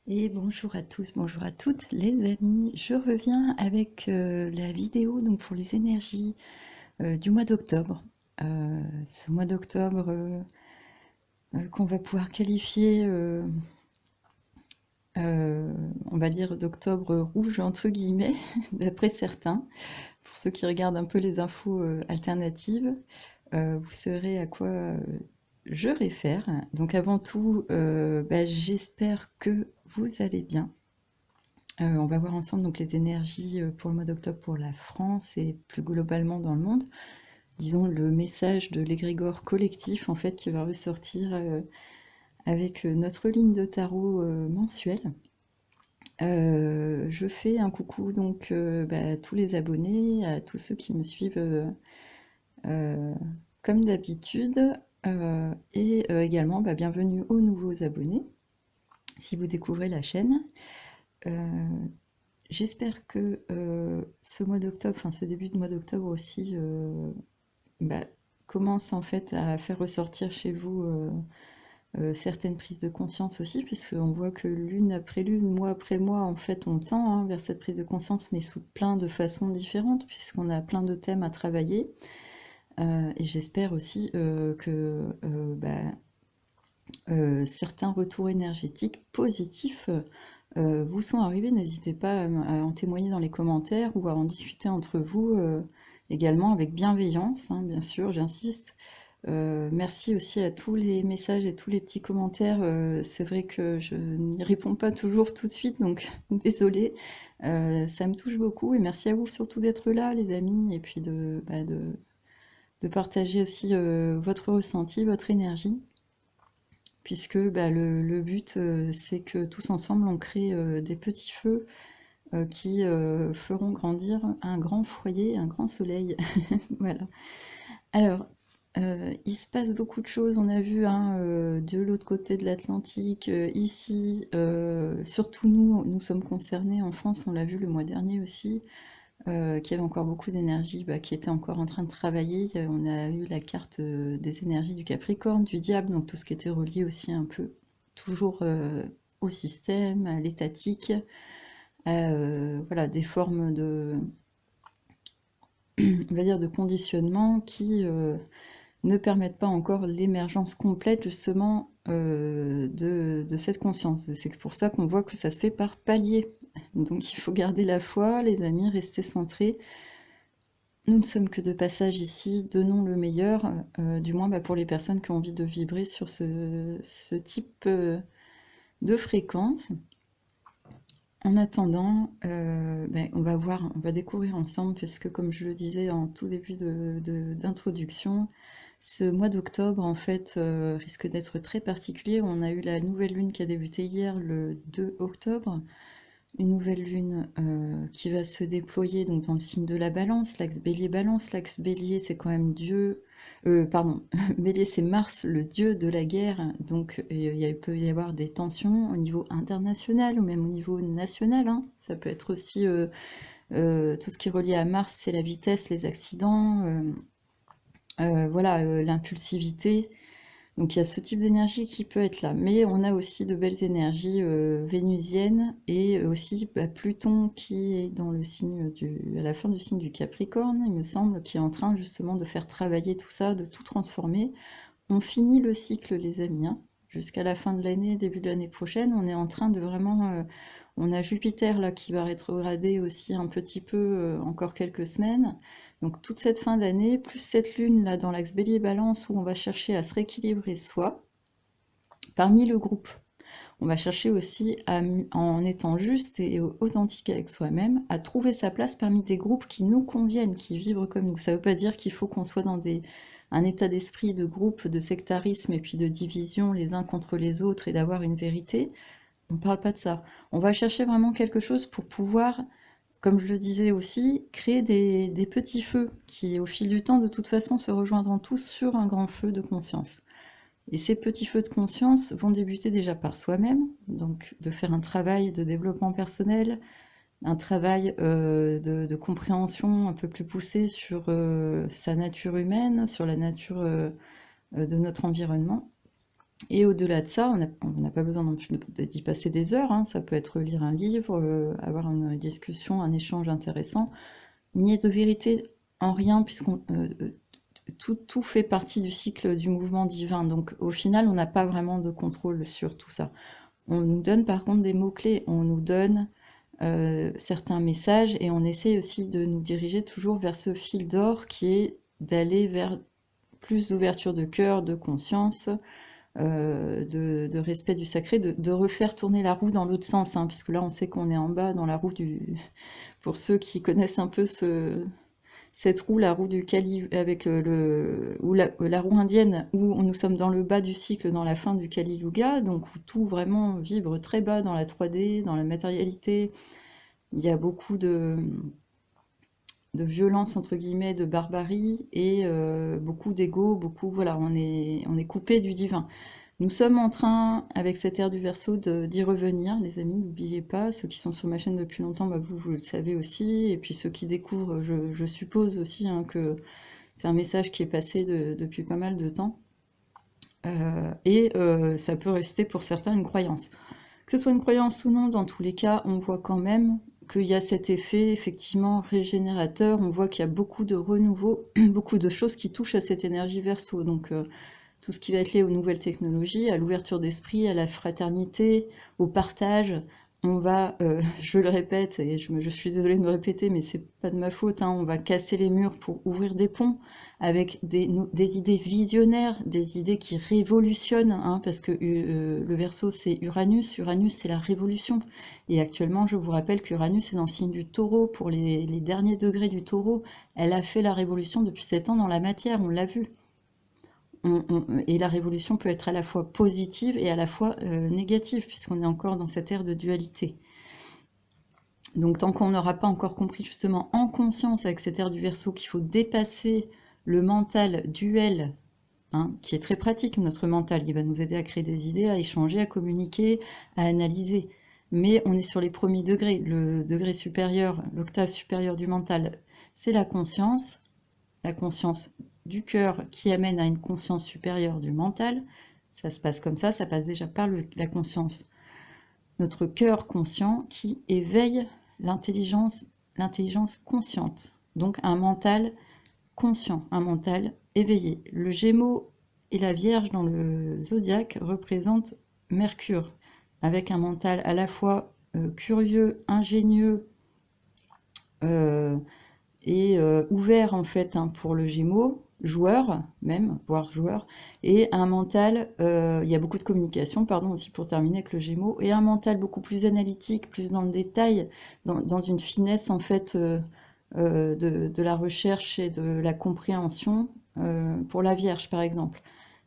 Et bonjour à tous, bonjour à toutes les amis. Je reviens avec la vidéo donc pour les énergies du mois d'octobre. Ce mois d'octobre qu'on va pouvoir qualifier, on va dire d'octobre rouge entre guillemets, d'après certains. Pour ceux qui regardent un peu les infos alternatives, vous saurez à quoi je réfère. Donc avant tout, j'espère que vous allez bien. On va voir ensemble donc les énergies pour le mois d'octobre pour la France et plus globalement dans le monde. Disons le message de l'égrégore collectif en fait qui va ressortir avec notre ligne de tarot mensuelle. Je fais un coucou donc à tous les abonnés, à tous ceux qui me suivent euh, comme d'habitude, et également bienvenue aux nouveaux abonnés si vous découvrez la chaîne. Euh, J'espère que ce mois d'octobre, enfin ce début de mois d'octobre aussi, bah, commence en fait à faire ressortir chez vous certaines prises de conscience aussi, puisqu'on voit que lune après lune, mois après mois, en fait, on tend vers cette prise de conscience, mais sous plein de façons différentes, puisqu'on a plein de thèmes à travailler. Et j'espère aussi que certains retours énergétiques positifs vous sont arrivés. N'hésitez pas à en témoigner dans les commentaires ou à en discuter entre vous également avec bienveillance, hein, bien sûr, j'insiste. Merci aussi à tous les messages et tous les petits commentaires. C'est vrai que je n'y réponds pas toujours tout de suite, donc désolée. Ça me touche beaucoup et merci à vous surtout d'être là, les amis, et puis de partager aussi votre ressenti, votre énergie, puisque le but, c'est que tous ensemble, on crée des petits feux qui feront grandir un grand foyer, un grand soleil. Voilà. Alors, il se passe beaucoup de choses, on a vu hein, de l'autre côté de l'Atlantique, ici, surtout nous sommes concernés en France, on l'a vu le mois dernier aussi, qu'il y avait encore beaucoup d'énergie qui était encore en train de travailler. On a eu la carte des énergies du Capricorne, du diable, donc tout ce qui était relié aussi un peu toujours au système, à l'étatique, voilà, des formes de, on va dire, de conditionnement qui ne permettent pas encore l'émergence complète justement de cette conscience. C'est pour ça qu'on voit que ça se fait par palier. Donc il faut garder la foi, les amis, rester centrés. Nous ne sommes que de passage ici, donnons le meilleur, du moins pour les personnes qui ont envie de vibrer sur ce type de fréquence. En attendant, on va voir, on va découvrir ensemble, puisque comme je le disais en tout début d'introduction, ce mois d'octobre en fait risque d'être très particulier. On a eu la nouvelle lune qui a débuté hier, le 2 octobre, une nouvelle lune qui va se déployer donc dans le signe de la balance, l'axe bélier-balance. L'axe bélier, c'est quand même Dieu. Pardon, bélier, c'est Mars, le dieu de la guerre. Donc il peut y avoir des tensions au niveau international ou même au niveau national, hein. Ça peut être aussi tout ce qui est relié à Mars, c'est la vitesse, les accidents, voilà, l'impulsivité. Donc il y a ce type d'énergie qui peut être là, mais on a aussi de belles énergies vénusiennes et aussi Pluton qui est dans le signe à la fin du signe du Capricorne, il me semble, qui est en train justement de faire travailler tout ça, de tout transformer. On finit le cycle, les amis, hein. Jusqu'à la fin de l'année, début de l'année prochaine, on est en train de vraiment... on a Jupiter là qui va rétrograder aussi un petit peu encore quelques semaines. Donc toute cette fin d'année, plus cette lune là dans l'axe Bélier-Balance où on va chercher à se rééquilibrer soi parmi le groupe. On va chercher aussi, en étant juste et authentique avec soi-même, à trouver sa place parmi des groupes qui nous conviennent, qui vibrent comme nous. Ça ne veut pas dire qu'il faut qu'on soit dans un état d'esprit de groupe, de sectarisme et puis de division les uns contre les autres et d'avoir une vérité. On ne parle pas de ça. On va chercher vraiment quelque chose pour pouvoir, comme je le disais aussi, créer des petits feux qui, au fil du temps, de toute façon, se rejoindront tous sur un grand feu de conscience. Et ces petits feux de conscience vont débuter déjà par soi-même, donc de faire un travail de développement personnel, un travail de compréhension un peu plus poussé sur sa nature humaine, sur la nature de notre environnement. Et au-delà de ça, on n'a pas besoin non plus d'y passer des heures, hein. Ça peut être lire un livre, avoir une discussion, un échange intéressant. Il n'y a de vérité en rien, tout fait partie du cycle du mouvement divin. Donc au final, on n'a pas vraiment de contrôle sur tout ça. On nous donne par contre des mots-clés, on nous donne certains messages et on essaie aussi de nous diriger toujours vers ce fil d'or qui est d'aller vers plus d'ouverture de cœur, de conscience, de respect du sacré, de refaire tourner la roue dans l'autre sens, hein, parce que là on sait qu'on est en bas dans la roue du... Pour ceux qui connaissent un peu cette roue, la roue du Kali, avec ou la roue indienne, où nous sommes dans le bas du cycle, dans la fin du Kali Yuga, donc où tout vraiment vibre très bas dans la 3D, dans la matérialité. Il y a beaucoup de violence, entre guillemets, de barbarie, et beaucoup d'ego, voilà, on est coupé du divin. Nous sommes en train, avec cette ère du Verseau, d'y revenir, les amis, n'oubliez pas. Ceux qui sont sur ma chaîne depuis longtemps, bah, vous le savez aussi. Et puis ceux qui découvrent, je suppose aussi, hein, que c'est un message qui est passé depuis pas mal de temps. Ça peut rester pour certains une croyance. Que ce soit une croyance ou non, dans tous les cas, on voit quand même qu'il y a cet effet effectivement régénérateur. On voit qu'il y a beaucoup de renouveau, beaucoup de choses qui touchent à cette énergie Verseau. Donc tout ce qui va être lié aux nouvelles technologies, à l'ouverture d'esprit, à la fraternité, au partage. On va, je le répète, et je suis désolée de me répéter, mais c'est pas de ma faute, hein, on va casser les murs pour ouvrir des ponts avec des idées visionnaires, des idées qui révolutionnent, hein, parce que le Verseau c'est Uranus, Uranus c'est la révolution. Et actuellement, je vous rappelle qu'Uranus est dans le signe du Taureau, pour les derniers degrés du Taureau. Elle a fait la révolution depuis 7 ans dans la matière, on l'a vu. Et la révolution peut être à la fois positive et à la fois négative, puisqu'on est encore dans cette ère de dualité. Donc tant qu'on n'aura pas encore compris justement en conscience avec cette ère du Verseau qu'il faut dépasser le mental duel, hein, qui est très pratique, notre mental, il va nous aider à créer des idées, à échanger, à communiquer, à analyser. Mais on est sur les premiers degrés. Le degré supérieur, l'octave supérieure du mental, c'est la conscience du cœur qui amène à une conscience supérieure du mental. Ça se passe comme ça passe déjà par la conscience. Notre cœur conscient qui éveille l'intelligence consciente. Donc un mental conscient, un mental éveillé. Le Gémeaux et la Vierge dans le zodiaque représentent Mercure, avec un mental à la fois curieux, ingénieux, et ouvert en fait, hein, pour le Gémeaux, joueur même, voire joueur, et un mental, il y a beaucoup de communication, pardon, aussi pour terminer avec le Gémeaux, et un mental beaucoup plus analytique, plus dans le détail, dans une finesse en fait de la recherche et de la compréhension, pour la Vierge par exemple.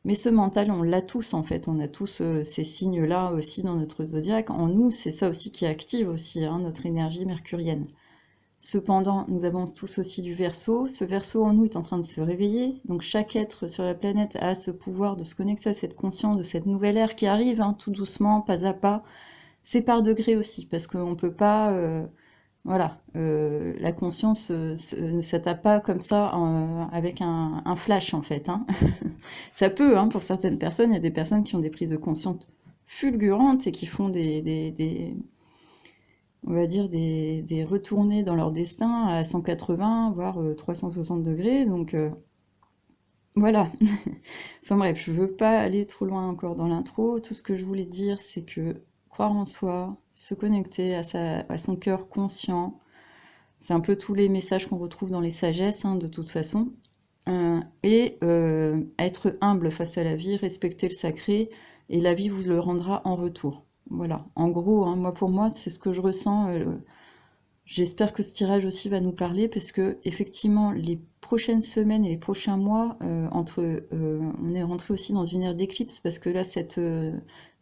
Mais ce mental, on l'a tous en fait, on a tous ces signes-là aussi dans notre zodiaque. En nous, c'est ça aussi qui active aussi, hein, notre énergie mercurienne. Cependant, nous avons tous aussi du Verseau. Ce Verseau en nous est en train de se réveiller. Donc chaque être sur la planète a ce pouvoir de se connecter à cette conscience de cette nouvelle ère qui arrive, hein, tout doucement, pas à pas. C'est par degré aussi, parce qu'on ne peut pas... voilà, la conscience ne s'attaque pas comme ça avec un flash en fait, hein. Ça peut, hein, pour certaines personnes, il y a des personnes qui ont des prises de conscience fulgurantes et qui font on va dire des retournées dans leur destin à 180, voire 360 degrés. Donc voilà. Enfin bref, je veux pas aller trop loin encore dans l'intro. Tout ce que je voulais dire, c'est que croire en soi, se connecter à son cœur conscient, c'est un peu tous les messages qu'on retrouve dans les sagesses, hein, de toute façon. Être humble face à la vie, respecter le sacré, et la vie vous le rendra en retour. Voilà, en gros, hein, moi pour moi, c'est ce que je ressens. J'espère que ce tirage aussi va nous parler, parce que effectivement, les prochaines semaines et les prochains mois, on est rentré aussi dans une ère d'éclipse, parce que là, cette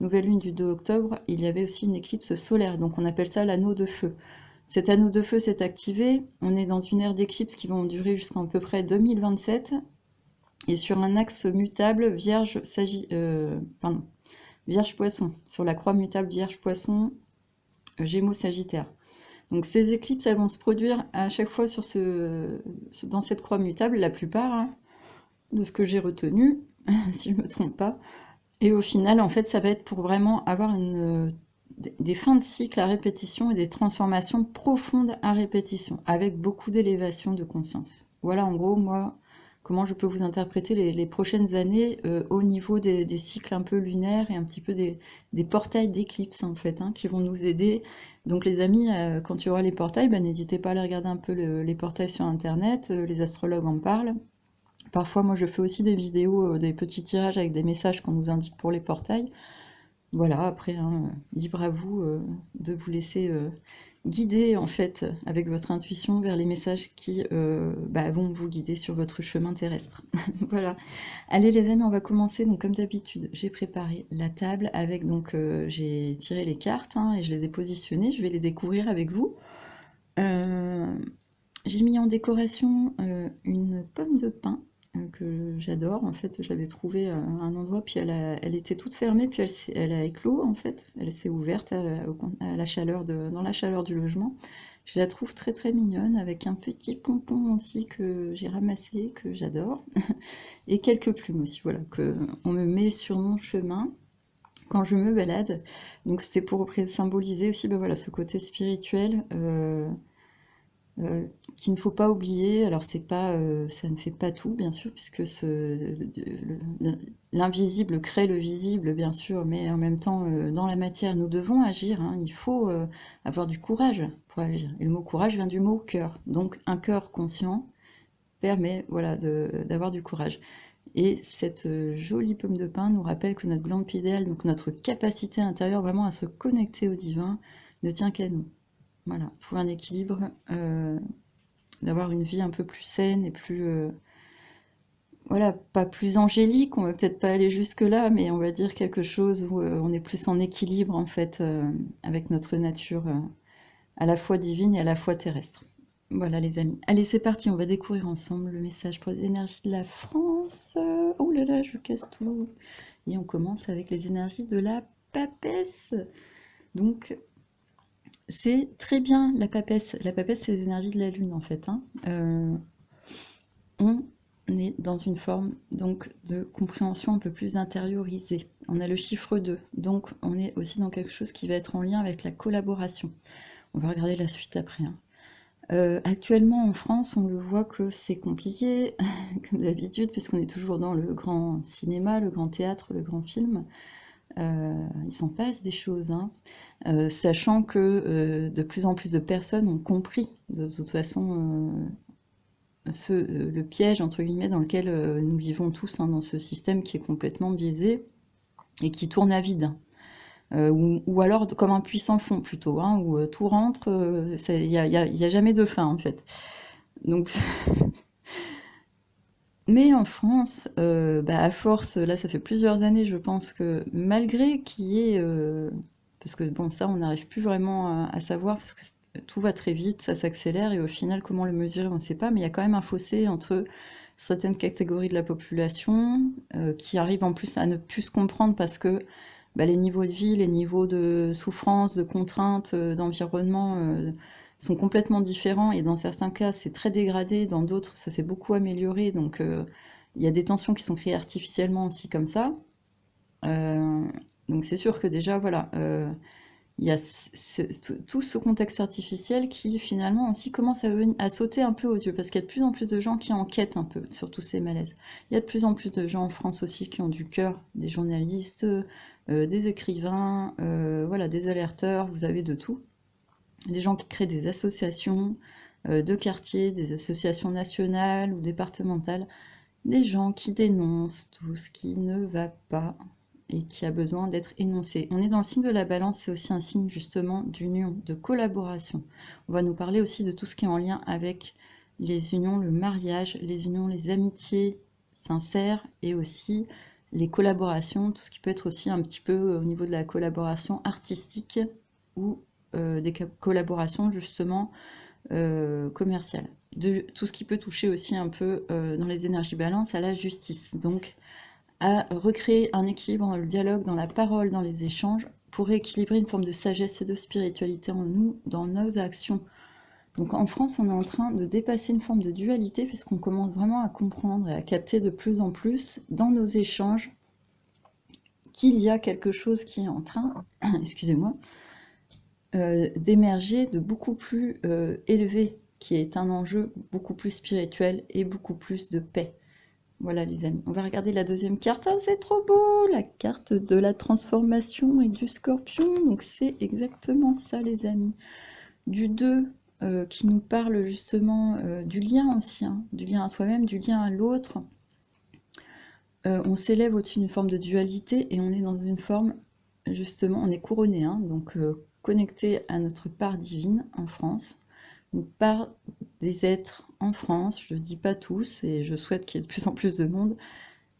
nouvelle lune du 2 octobre, il y avait aussi une éclipse solaire, donc on appelle ça l'anneau de feu. Cet anneau de feu s'est activé, on est dans une ère d'éclipse qui va durer jusqu'à à peu près 2027, et sur un axe mutable Vierge-Poisson, sur la croix mutable Vierge-Poisson, Gémeaux-Sagittaire. Donc ces éclipses, elles vont se produire à chaque fois dans cette croix mutable, la plupart, hein, de ce que j'ai retenu, si je ne me trompe pas. Et au final, en fait, ça va être pour vraiment avoir des fins de cycle à répétition et des transformations profondes à répétition, avec beaucoup d'élévation de conscience. Voilà, en gros, moi, comment je peux vous interpréter les prochaines années au niveau des cycles un peu lunaires et un petit peu des portails d'éclipse, en fait, hein, qui vont nous aider. Donc, les amis, quand il y aura les portails, bah, n'hésitez pas à aller regarder un peu les portails sur Internet, les astrologues en parlent. Parfois, moi, je fais aussi des vidéos, des petits tirages avec des messages qu'on nous indique pour les portails. Voilà, après, hein, libre à vous de vous laisser guider, en fait, avec votre intuition vers les messages qui bah, vont vous guider sur votre chemin terrestre. Voilà. Allez, les amis, on va commencer. Donc, comme d'habitude, j'ai préparé la table avec, donc, j'ai tiré les cartes hein, et je les ai positionnées. Je vais les découvrir avec vous. Euh, j'ai mis en décoration une pomme de pin que j'adore. En fait, je l'avais trouvée à un endroit, puis elle était toute fermée, puis elle a éclos en fait. Elle s'est ouverte à la chaleur dans la chaleur du logement. Je la trouve très très mignonne, avec un petit pompon aussi que j'ai ramassé, que j'adore, et quelques plumes aussi, voilà, que on me met sur mon chemin quand je me balade. Donc c'était pour symboliser aussi, ben voilà, ce côté spirituel. Qu'il ne faut pas oublier. Alors c'est pas, ça ne fait pas tout bien sûr puisque l'invisible crée le visible bien sûr, mais en même temps, dans la matière, nous devons agir, hein. Il faut, avoir du courage pour agir et le mot courage vient du mot cœur. Donc un cœur conscient permet, voilà, d'avoir du courage et cette, jolie pomme de pin nous rappelle que notre glande pinéale, donc notre capacité intérieure vraiment à se connecter au divin, ne tient qu'à nous. Voilà, trouver un équilibre, d'avoir une vie un peu plus saine et plus, voilà, pas plus angélique, on va peut-être pas aller jusque-là, mais on va dire quelque chose où on est plus en équilibre en fait avec notre nature à la fois divine et à la fois terrestre. Voilà les amis. Allez, c'est parti, on va découvrir ensemble le message pour les énergies de la France. Oh là là, je casse tout. Et on commence avec les énergies de la papesse. Donc, c'est très bien la papesse. La papesse, c'est les énergies de la lune en fait, hein. On est dans une forme donc de compréhension un peu plus intériorisée. On a le chiffre 2, donc on est aussi dans quelque chose qui va être en lien avec la collaboration. On va regarder la suite après, hein. Actuellement en France, on le voit que c'est compliqué, comme d'habitude, puisqu'on est toujours dans le grand cinéma, le grand théâtre, le grand film. Il s'en passe des choses, hein. Sachant que de plus en plus de personnes ont compris de toute façon le piège entre guillemets dans lequel nous vivons tous, hein, dans ce système qui est complètement biaisé et qui tourne à vide. Ou alors comme un puits sans fond plutôt, hein, où tout rentre, il n'y a jamais de fin en fait. Donc, mais en France, bah, à force, là ça fait plusieurs années je pense que malgré qu'il y ait... parce que bon ça on n'arrive plus vraiment à savoir parce que tout va très vite, ça s'accélère et au final comment le mesurer on ne sait pas, mais il y a quand même un fossé entre certaines catégories de la population qui arrivent en plus à ne plus se comprendre parce que bah, les niveaux de vie, les niveaux de souffrance, de contraintes, d'environnement sont complètement différents et dans certains cas c'est très dégradé, dans d'autres ça s'est beaucoup amélioré, donc il y a des tensions qui sont créées artificiellement aussi comme ça. Euh, donc c'est sûr que déjà voilà, il y a tout ce contexte artificiel qui finalement aussi commence à sauter un peu aux yeux parce qu'il y a de plus en plus de gens qui enquêtent un peu sur tous ces malaises. Il y a de plus en plus de gens en France aussi qui ont du cœur, des journalistes, des écrivains, voilà, des alerteurs, vous avez de tout. Des gens qui créent des associations de quartier, des associations nationales ou départementales, des gens qui dénoncent tout ce qui ne va pas et qui a besoin d'être énoncé. On est dans le signe de la balance, c'est aussi un signe justement d'union, de collaboration. On va nous parler aussi de tout ce qui est en lien avec les unions, le mariage, les unions, les amitiés sincères et aussi les collaborations, tout ce qui peut être aussi un petit peu au niveau de la collaboration artistique ou des collaborations justement commerciales. Tout ce qui peut toucher aussi un peu dans les énergies balance à la justice. Donc à recréer un équilibre dans le dialogue, dans la parole, dans les échanges, pour rééquilibrer une forme de sagesse et de spiritualité en nous, dans nos actions. Donc en France, on est en train de dépasser une forme de dualité, puisqu'on commence vraiment à comprendre et à capter de plus en plus dans nos échanges qu'il y a quelque chose qui est en train, excusez-moi, d'émerger de beaucoup plus élevé, qui est un enjeu beaucoup plus spirituel et beaucoup plus de paix. Voilà les amis, on va regarder la deuxième carte. Ah, c'est trop beau, la carte de la transformation et du scorpion. Donc c'est exactement ça les amis. Du 2 qui nous parle justement du lien aussi, hein, du lien à soi-même, du lien à l'autre. On s'élève au-dessus d'une forme de dualité et on est dans une forme, justement, on est couronné, hein, donc connecté à notre part divine en France, une part des êtres en France, je ne dis pas tous, et je souhaite qu'il y ait de plus en plus de monde,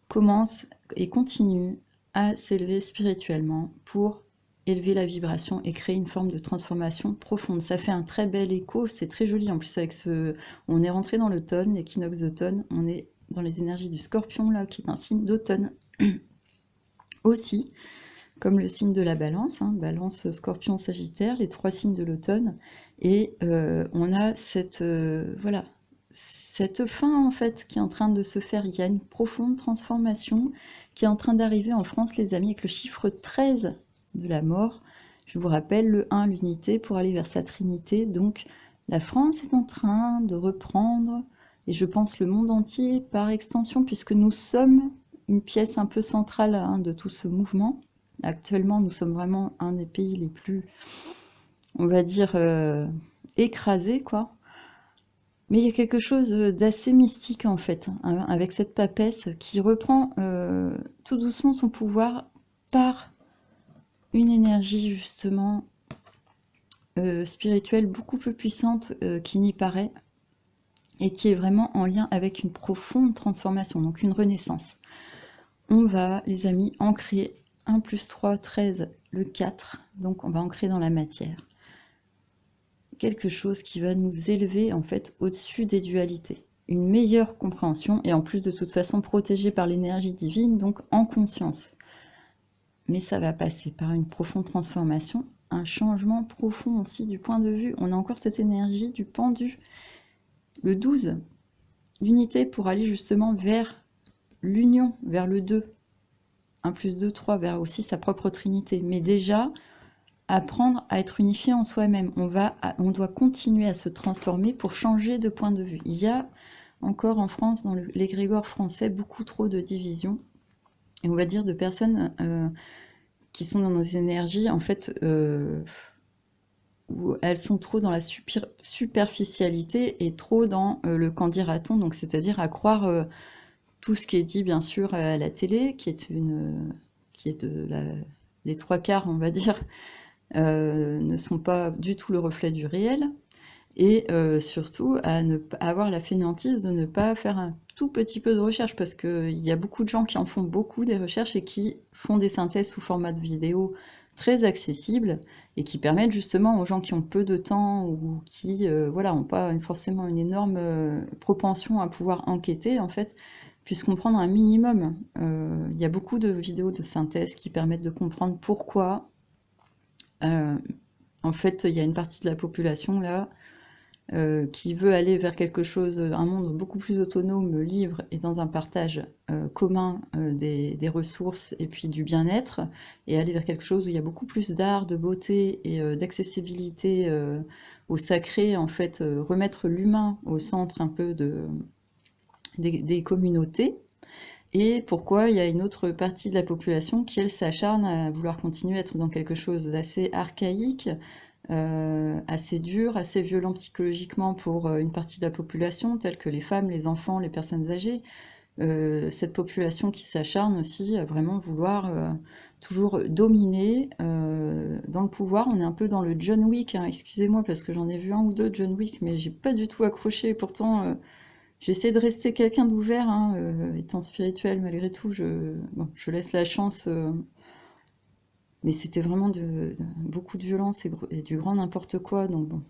commence et continue à s'élever spirituellement pour élever la vibration et créer une forme de transformation profonde. Ça fait un très bel écho, c'est très joli en plus avec ce... On est rentré dans l'automne, l'équinoxe d'automne, on est dans les énergies du scorpion là, qui est un signe d'automne aussi, comme le signe de la balance, hein, balance, scorpion, sagittaire, les 3 signes de l'automne, et on a cette, voilà, cette fin en fait qui est en train de se faire. Il y a une profonde transformation qui est en train d'arriver en France les amis, avec le chiffre 13 de la mort. Je vous rappelle le 1, l'unité, pour aller vers sa trinité. Donc la France est en train de reprendre, et je pense le monde entier par extension, puisque nous sommes une pièce un peu centrale, hein, de tout ce mouvement. Actuellement, nous sommes vraiment un des pays les plus, on va dire, écrasés, quoi. Mais il y a quelque chose d'assez mystique, en fait, hein, avec cette papesse qui reprend tout doucement son pouvoir par une énergie, justement, spirituelle beaucoup plus puissante qu'il n'y paraît, et qui est vraiment en lien avec une profonde transformation, donc une renaissance. On va, les amis, ancrer 1 plus 3, 13, le 4, donc on va ancrer dans la matière. Quelque chose qui va nous élever en fait au-dessus des dualités. Une meilleure compréhension et en plus de toute façon protégée par l'énergie divine, donc en conscience. Mais ça va passer par une profonde transformation, un changement profond aussi du point de vue. On a encore cette énergie du pendu. Le 12, l'unité pour aller justement vers l'union, vers le 2. 1 plus 2, 3, vers aussi sa propre trinité. Mais déjà, apprendre à être unifié en soi-même. On doit continuer à se transformer pour changer de point de vue. Il y a encore en France, dans l'égrégore français, beaucoup trop de divisions, et on va dire de personnes qui sont dans des énergies, en fait, où elles sont trop dans la superficialité et trop dans le qu'en dira-t-on, donc c'est-à-dire à croire tout ce qui est dit bien sûr à la télé, qui est les 3 quarts, on va dire, ne sont pas du tout le reflet du réel, et surtout à avoir la fainéantise de ne pas faire un tout petit peu de recherche, parce qu'il y a beaucoup de gens qui en font beaucoup des recherches et qui font des synthèses sous format de vidéo très accessibles et qui permettent justement aux gens qui ont peu de temps ou qui voilà, n'ont pas forcément une énorme propension à pouvoir enquêter, en fait, puissent comprendre un minimum. Il y a beaucoup de vidéos de synthèse qui permettent de comprendre pourquoi en fait, il y a une partie de la population là qui veut aller vers quelque chose, un monde beaucoup plus autonome, libre et dans un partage commun des ressources et puis du bien-être, et aller vers quelque chose où il y a beaucoup plus d'art, de beauté et d'accessibilité au sacré, en fait, remettre l'humain au centre un peu des communautés. Et pourquoi il y a une autre partie de la population qui, elle, s'acharne à vouloir continuer à être dans quelque chose d'assez archaïque, assez dur, assez violent psychologiquement pour une partie de la population, telle que les femmes, les enfants, les personnes âgées. Cette population qui s'acharne aussi à vraiment vouloir toujours dominer dans le pouvoir. On est un peu dans le John Wick, hein, excusez-moi parce que j'en ai vu un ou deux John Wick, mais j'ai pas du tout accroché. Pourtant, j'essaie de rester quelqu'un d'ouvert, hein, étant spirituel malgré tout. Bon, je laisse la chance, mais c'était vraiment beaucoup de violence et du grand n'importe quoi. Donc bon,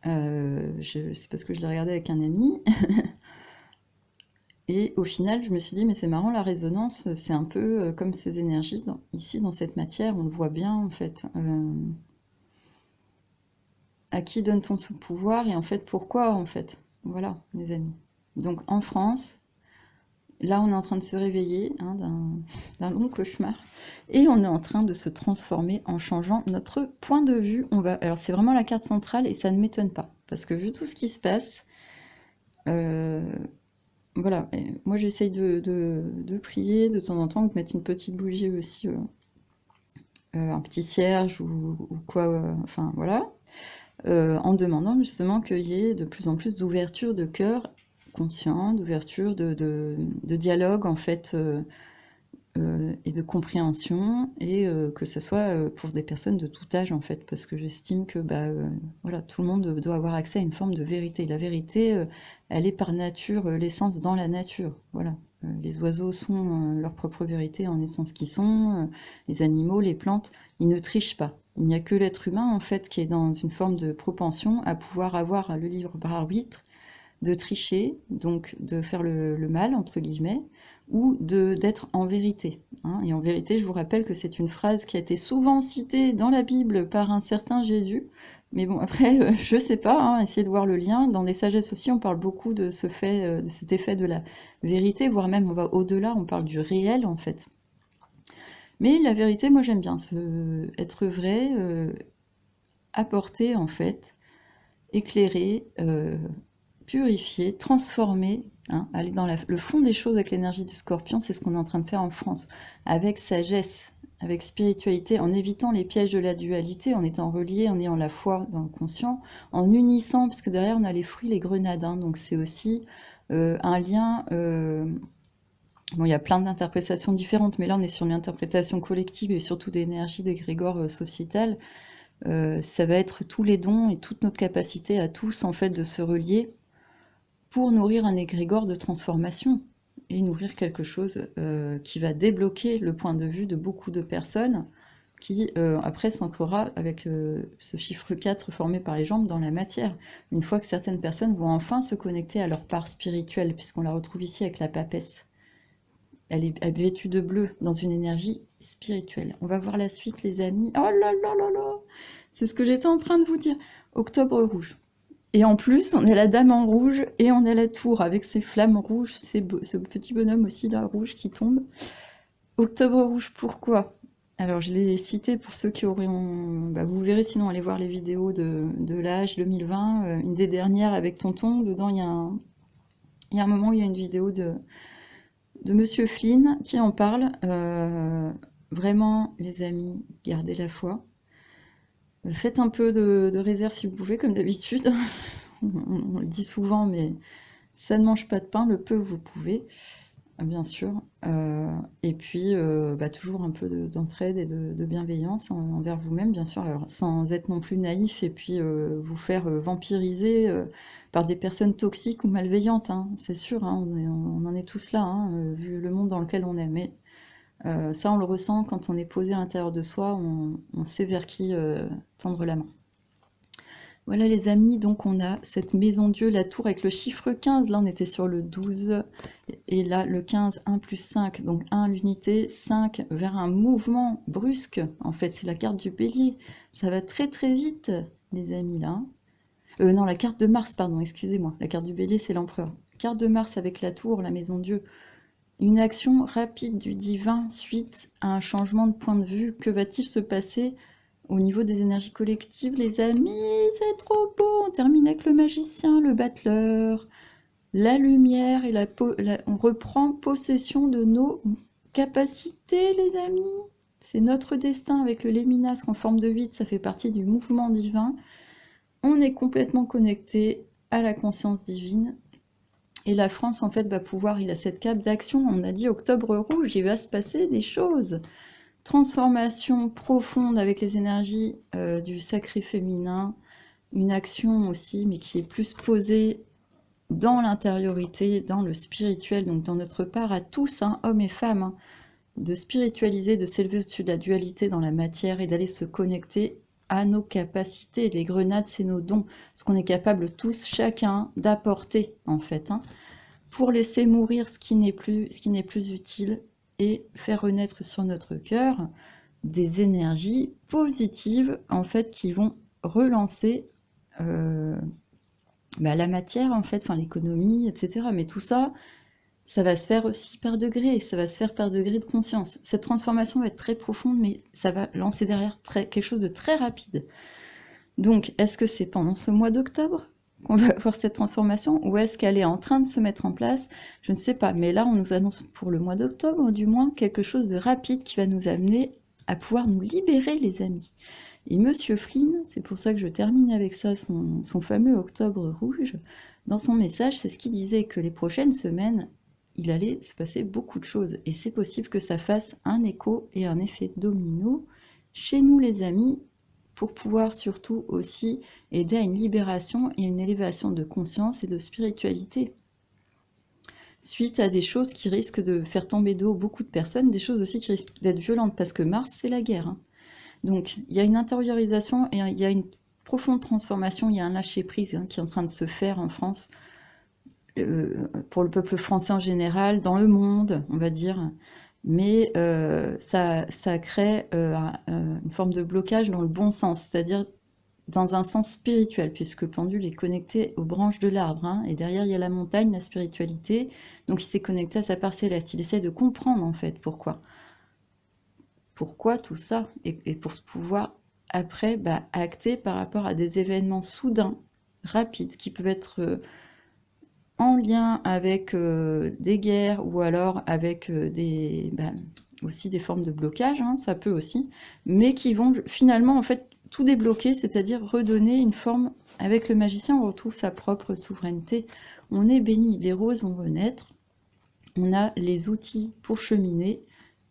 c'est parce que je l'ai regardé avec un ami. Et au final, je me suis dit, mais c'est marrant, la résonance, c'est un peu comme ces énergies. Ici, dans cette matière, on le voit bien, en fait. À qui donne-t-on ce pouvoir et en fait, pourquoi, en fait? Voilà, mes amis. Donc, en France, Là, on est en train de se réveiller hein, d'un long cauchemar et on est en train de se transformer en changeant notre point de vue. Alors, c'est vraiment la carte centrale et ça ne m'étonne pas parce que vu tout ce qui se passe, euh, voilà. Et moi, j'essaye de prier de temps en temps ou de mettre une petite bougie aussi, un petit cierge ou quoi, enfin voilà. En demandant justement qu'il y ait de plus en plus d'ouverture de cœur conscient, d'ouverture de dialogue en fait, et de compréhension, et que ce soit pour des personnes de tout âge en fait, parce que j'estime que bah, voilà, tout le monde doit avoir accès à une forme de vérité. La vérité, elle est par nature l'essence dans la nature. Voilà. Les oiseaux sont leur propre vérité en essence qui sont, les animaux, les plantes, ils ne trichent pas. Il n'y a que l'être humain en fait qui est dans une forme de propension à pouvoir avoir le libre arbitre de tricher, donc de faire le mal, entre guillemets, ou d'être en vérité. Hein. Et en vérité, je vous rappelle que c'est une phrase qui a été souvent citée dans la Bible par un certain Jésus. Mais bon, après, je sais pas, hein, essayez de voir le lien. Dans les sagesses aussi, on parle beaucoup de ce fait, de cet effet de la vérité, voire même on va au-delà, on parle du réel en fait. Mais la vérité, moi j'aime bien, être vrai, apporter en fait, éclairer, purifier, transformer, hein, aller dans le fond des choses avec l'énergie du scorpion, c'est ce qu'on est en train de faire en France, avec sagesse, avec spiritualité, en évitant les pièges de la dualité, en étant relié, en ayant la foi dans le conscient, en unissant, parce que derrière on a les fruits, les grenades, hein, donc c'est aussi un lien... bon, il y a plein d'interprétations différentes, mais là on est sur une interprétation collective et surtout d'énergie d'égrégore sociétal. Ça va être tous les dons et toute notre capacité à tous en fait de se relier pour nourrir un égrégore de transformation et nourrir quelque chose qui va débloquer le point de vue de beaucoup de personnes qui après s'ancrera avec ce chiffre 4 formé par les jambes dans la matière. Une fois que certaines personnes vont enfin se connecter à leur part spirituelle, puisqu'on la retrouve ici avec la papesse. Elle est vêtue de bleu, dans une énergie spirituelle. On va voir la suite, les amis. Oh là là là là! C'est ce que j'étais en train de vous dire. Octobre rouge. Et en plus, on a la dame en rouge et on a la tour avec ses flammes rouges, ce petit bonhomme aussi là, rouge qui tombe. Octobre rouge, pourquoi? Alors, je l'ai cité pour ceux qui auront... Bah, vous verrez sinon, allez voir les vidéos de l'âge 2020, une des dernières avec Tonton. Dedans, il y a un moment où il y a une vidéo de Monsieur Flynn qui en parle. Vraiment, les amis, gardez la foi. Faites un peu de réserve si vous pouvez, comme d'habitude. On le dit souvent, mais ça ne mange pas de pain, le peu que vous pouvez, bien sûr. Et puis, bah, toujours un peu d'entraide et de bienveillance envers vous-même, bien sûr, alors, sans être non plus naïf et puis vous faire vampiriser par des personnes toxiques ou malveillantes, hein, c'est sûr, hein, on en est tous là, hein, vu le monde dans lequel on est. Mais ça, on le ressent quand on est posé à l'intérieur de soi, on sait vers qui tendre la main. Voilà les amis, donc on a cette maison Dieu, la tour avec le chiffre 15, là on était sur le 12, et là le 15, 1 plus 5, donc 1 l'unité, 5 vers un mouvement brusque, en fait c'est la carte du bélier, ça va très très vite les amis là. Non, la carte de Mars, pardon, excusez-moi, la carte du bélier c'est l'empereur. Carte de Mars avec la tour, la maison Dieu, une action rapide du divin suite à un changement de point de vue, que va-t-il se passer au niveau des énergies collectives, les amis? C'est trop beau. On termine avec le magicien, le battleur, la lumière et on reprend possession de nos capacités, les amis. C'est notre destin avec le léminasque en forme de 8, ça fait partie du mouvement divin. On est complètement connecté à la conscience divine. Et la France, en fait, va pouvoir, il a cette cape d'action. On a dit octobre rouge, il va se passer des choses. Transformation profonde avec les énergies du sacré féminin, une action aussi, mais qui est plus posée dans l'intériorité, dans le spirituel, donc dans notre part à tous, hein, hommes et femmes, hein, de spiritualiser, de s'élever au-dessus de la dualité dans la matière et d'aller se connecter à nos capacités. Les grenades, c'est nos dons, ce qu'on est capable tous, chacun, d'apporter, en fait, hein, pour laisser mourir ce qui n'est plus utile et faire renaître sur notre cœur des énergies positives en fait qui vont relancer la matière en fait, enfin l'économie, etc. Mais tout ça, ça va se faire aussi par degrés, ça va se faire par degrés de conscience. Cette transformation va être très profonde, mais ça va lancer derrière quelque chose de très rapide. Donc, est-ce que c'est pendant ce mois d'octobre qu'on va avoir cette transformation, ou est-ce qu'elle est en train de se mettre en place? Je ne sais pas, mais là, on nous annonce pour le mois d'octobre, du moins, quelque chose de rapide qui va nous amener à pouvoir nous libérer, les amis. Et Monsieur Flynn, c'est pour ça que je termine avec ça, son fameux Octobre rouge, dans son message, c'est ce qu'il disait, que les prochaines semaines, il allait se passer beaucoup de choses. Et c'est possible que ça fasse un écho et un effet domino chez nous, les amis, pour pouvoir surtout aussi aider à une libération et une élévation de conscience et de spiritualité. Suite à des choses qui risquent de faire tomber d'eau beaucoup de personnes, des choses aussi qui risquent d'être violentes, parce que Mars, c'est la guerre. Donc, il y a une intériorisation et il y a une profonde transformation, il y a un lâcher-prise qui est en train de se faire en France, pour le peuple français en général, dans le monde, on va dire. Mais ça crée une forme de blocage dans le bon sens, c'est-à-dire dans un sens spirituel, puisque le pendule est connecté aux branches de l'arbre, et derrière il y a la montagne, la spiritualité, donc il s'est connecté à sa part céleste. Il essaie de comprendre en fait pourquoi tout ça, et pour pouvoir après acter par rapport à des événements soudains, rapides, qui peuvent être en lien avec des guerres, ou alors avec aussi des formes de blocage, ça peut aussi, mais qui vont finalement en fait tout débloquer, c'est-à-dire redonner une forme. Avec le magicien, on retrouve sa propre souveraineté. On est béni, les roses vont renaître, on a les outils pour cheminer,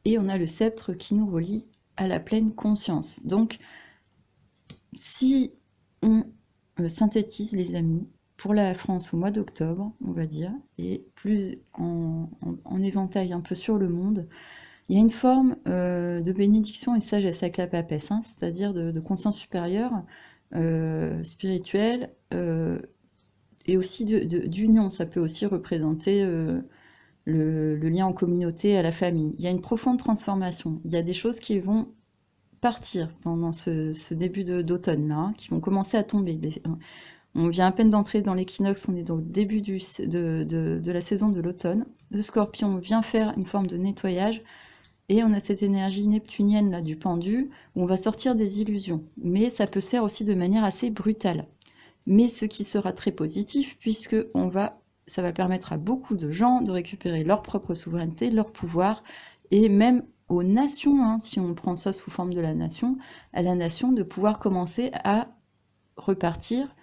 et on a le sceptre qui nous relie à la pleine conscience. Donc, si on synthétise, les amis, pour la France au mois d'octobre, on va dire, et plus en éventail un peu sur le monde, il y a une forme de bénédiction et sagesse avec la papesse, c'est-à-dire de conscience supérieure, spirituelle, et aussi d'union. Ça peut aussi représenter le lien en communauté, à la famille. Il y a une profonde transformation. Il y a des choses qui vont partir pendant ce début d'automne-là, qui vont commencer à tomber. On vient à peine d'entrer dans l'équinoxe, on est dans le début de la saison de l'automne. Le Scorpion vient faire une forme de nettoyage, et on a cette énergie neptunienne là, du pendu, où on va sortir des illusions. Mais ça peut se faire aussi de manière assez brutale. Mais ce qui sera très positif, puisque ça va permettre à beaucoup de gens de récupérer leur propre souveraineté, leur pouvoir, et même aux nations, si on prend ça sous forme de la nation, à la nation de pouvoir commencer à repartir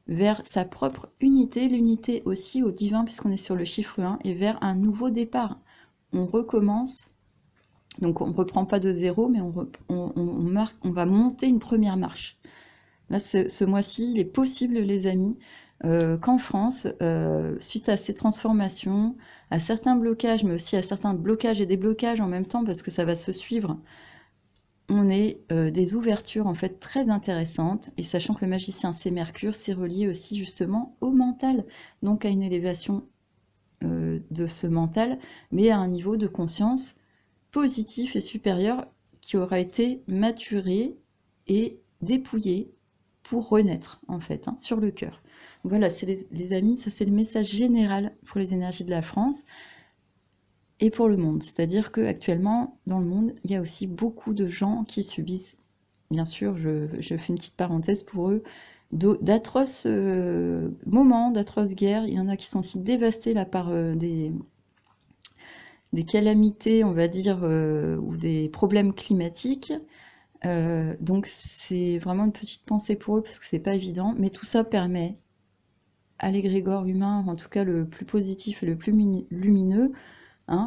vers sa propre unité, l'unité aussi au divin, puisqu'on est sur le chiffre 1, et vers un nouveau départ. On recommence, donc on ne reprend pas de zéro, mais on va monter une première marche. Là, ce mois-ci, il est possible, les amis, qu'en France, suite à ces transformations, à certains blocages, mais aussi à certains blocages et déblocages en même temps, parce que ça va se suivre, on ait des ouvertures en fait très intéressantes, et sachant que le magicien, c'est Mercure, c'est relié aussi justement au mental, donc à une élévation de ce mental, mais à un niveau de conscience positif et supérieur qui aura été maturé et dépouillé pour renaître, en fait, sur le cœur. Voilà, les amis, ça c'est le message général pour les énergies de la France et pour le monde. C'est-à-dire qu'actuellement, dans le monde, il y a aussi beaucoup de gens qui subissent, bien sûr, je fais une petite parenthèse pour eux, d'atroces moments, d'atroces guerres. Il y en a qui sont aussi dévastés là par des calamités, on va dire, ou des problèmes climatiques. Donc c'est vraiment une petite pensée pour eux, parce que c'est pas évident, mais tout ça permet à l'égrégore humain, en tout cas le plus positif et le plus lumineux,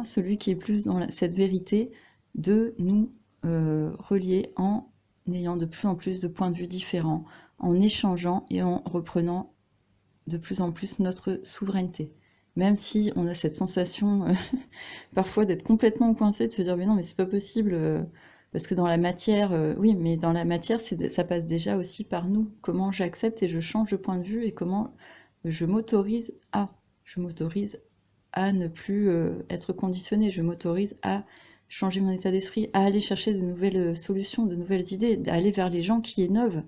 celui qui est plus dans cette vérité, de nous relier en ayant de plus en plus de points de vue différents, en échangeant et en reprenant de plus en plus notre souveraineté. Même si on a cette sensation parfois d'être complètement coincé, de se dire mais non, mais c'est pas possible, parce que dans la matière, oui, mais dans la matière, ça passe déjà aussi par nous. Comment j'accepte et je change de point de vue, et comment je m'autorise à ne plus être conditionnée, je m'autorise à changer mon état d'esprit, à aller chercher de nouvelles solutions, de nouvelles idées, à aller vers les gens qui innovent,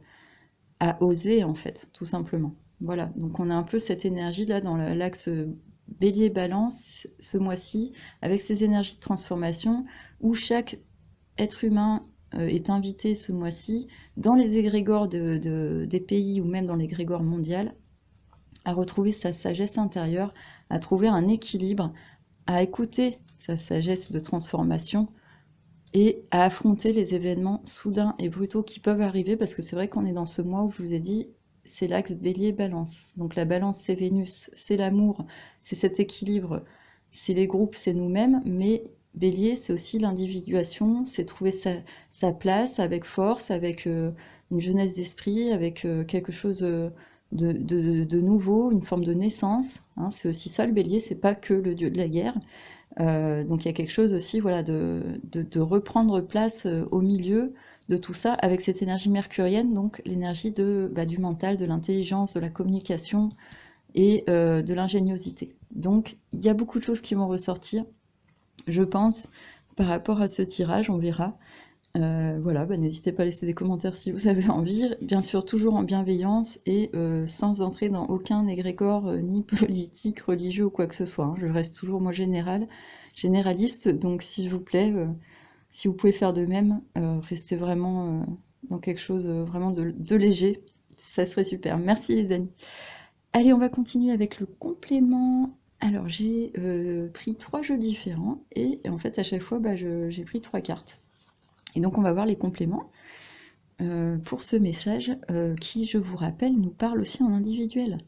à oser en fait, tout simplement. Voilà, donc on a un peu cette énergie là dans l'axe Bélier Balance ce mois-ci, avec ces énergies de transformation, où chaque être humain est invité ce mois-ci, dans les égrégores des pays ou même dans l'égrégore mondial, à retrouver sa sagesse intérieure, à trouver un équilibre, à écouter sa sagesse de transformation et à affronter les événements soudains et brutaux qui peuvent arriver, parce que c'est vrai qu'on est dans ce mois où je vous ai dit, c'est l'axe Bélier-Balance. Donc la Balance, c'est Vénus, c'est l'amour, c'est cet équilibre, c'est les groupes, c'est nous-mêmes, mais Bélier, c'est aussi l'individuation, c'est trouver sa place avec force, avec une jeunesse d'esprit, avec quelque chose de nouveau, une forme de naissance. Hein, c'est aussi ça le Bélier, c'est pas que le dieu de la guerre. Donc il y a quelque chose aussi, voilà, de reprendre place au milieu de tout ça avec cette énergie mercurienne, donc l'énergie du mental, de l'intelligence, de la communication et de l'ingéniosité. Donc il y a beaucoup de choses qui vont ressortir, je pense, par rapport à ce tirage, on verra. Voilà, n'hésitez pas à laisser des commentaires si vous avez envie, bien sûr toujours en bienveillance et sans entrer dans aucun égrégore ni politique, religieux ou quoi que ce soit, hein. Je reste toujours moi généraliste, donc s'il vous plaît, si vous pouvez faire de même, restez vraiment dans quelque chose vraiment de léger, ça serait super. Merci les amis. Allez, on va continuer avec le complément. Alors j'ai pris 3 jeux différents et en fait à chaque fois j'ai pris 3 cartes. Et donc on va voir les compléments pour ce message qui, je vous rappelle, nous parle aussi en individuel.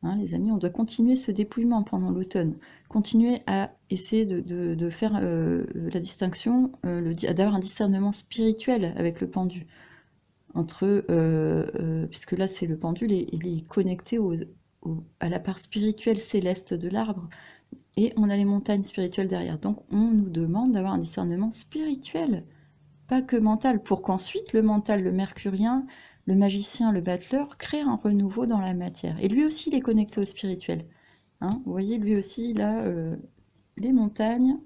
Hein, les amis, on doit continuer ce dépouillement pendant l'automne, continuer à essayer de faire la distinction, d'avoir un discernement spirituel avec le pendu. Puisque là c'est le pendule, il est connecté à la part spirituelle céleste de l'arbre, et on a les montagnes spirituelles derrière. Donc on nous demande d'avoir un discernement spirituel, pas que mental, pour qu'ensuite le mental, le mercurien, le magicien, le battleur, crée un renouveau dans la matière. Et lui aussi, il est connecté au spirituel. Hein, vous voyez, lui aussi, il a les montagnes,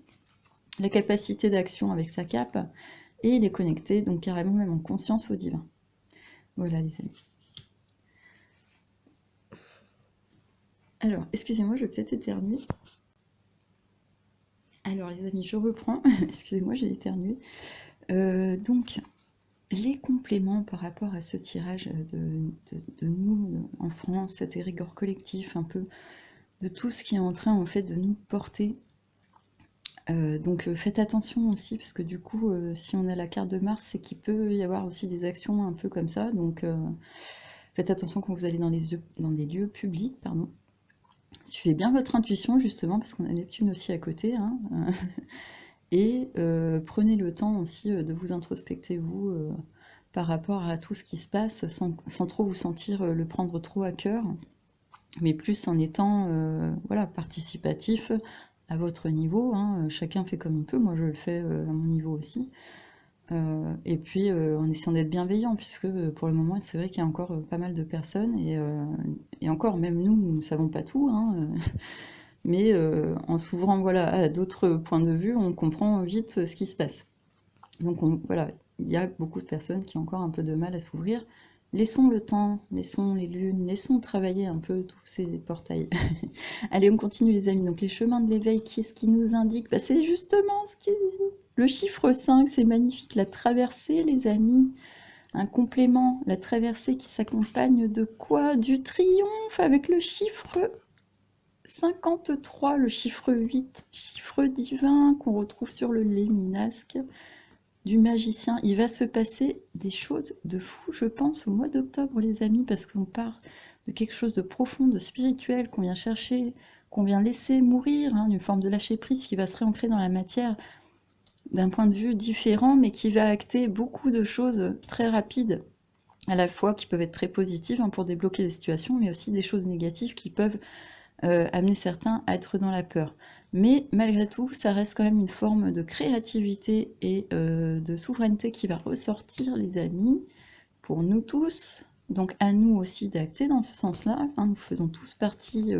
la capacité d'action avec sa cape, et il est connecté, donc carrément même en conscience au divin. Voilà, les amis. Alors, excusez-moi, je vais peut-être éternuer. Alors, les amis, je reprends. Excusez-moi, j'ai éternué. Donc, les compléments par rapport à ce tirage de nous en France, cet érigore collectif, un peu de tout ce qui est en train en fait de nous porter. Donc faites attention aussi, parce que du coup, si on a la carte de Mars, c'est qu'il peut y avoir aussi des actions un peu comme ça. Donc faites attention quand vous allez dans des lieux publics, pardon. Suivez bien votre intuition, justement, parce qu'on a Neptune aussi à côté. Hein. Et prenez le temps aussi de vous introspecter, vous, par rapport à tout ce qui se passe, sans trop vous sentir le prendre trop à cœur, mais plus en étant voilà, participatif à votre niveau. Hein. Chacun fait comme il peut, moi je le fais à mon niveau aussi. Et puis en essayant d'être bienveillant, puisque pour le moment, c'est vrai qu'il y a encore pas mal de personnes, et encore, même nous ne savons pas tout, hein, mais en s'ouvrant voilà, à d'autres points de vue, on comprend vite ce qui se passe. Donc voilà, il y a beaucoup de personnes qui ont encore un peu de mal à s'ouvrir. Laissons le temps, laissons les lunes, laissons travailler un peu tous ces portails. Allez, on continue les amis. Donc les chemins de l'éveil, qu'est-ce qui nous indique? C'est justement le chiffre 5, c'est magnifique. La traversée les amis, un complément. La traversée qui s'accompagne de quoi? Du triomphe avec le chiffre 53, le chiffre 8, chiffre divin qu'on retrouve sur le Léminasque du magicien. Il va se passer des choses de fou, je pense, au mois d'octobre, les amis, parce qu'on part de quelque chose de profond, de spirituel, qu'on vient chercher, qu'on vient laisser mourir, hein, une forme de lâcher-prise qui va se réancrer dans la matière d'un point de vue différent, mais qui va acter beaucoup de choses très rapides, à la fois qui peuvent être très positives, hein, pour débloquer des situations, mais aussi des choses négatives qui peuvent amener certains à être dans la peur. Mais malgré tout, ça reste quand même une forme de créativité et de souveraineté qui va ressortir, les amis, pour nous tous. Donc à nous aussi d'acter dans ce sens-là. Hein, nous faisons tous partie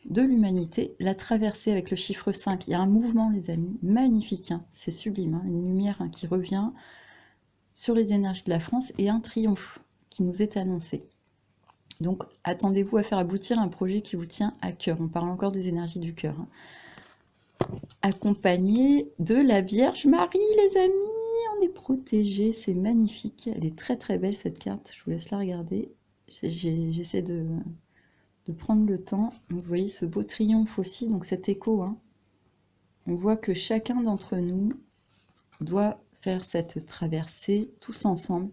de l'humanité. La traversée avec le chiffre 5, il y a un mouvement, les amis, magnifique. Hein, c'est sublime, hein, une lumière, hein, qui revient sur les énergies de la France et un triomphe qui nous est annoncé. Donc, attendez-vous à faire aboutir un projet qui vous tient à cœur. On parle encore des énergies du cœur, hein. Accompagné de la Vierge Marie, les amis. On est protégé, c'est magnifique. Elle est très très belle cette carte. Je vous laisse la regarder. J'essaie de prendre le temps. Donc, vous voyez ce beau triomphe aussi, donc cet écho, hein. On voit que chacun d'entre nous doit faire cette traversée tous ensemble.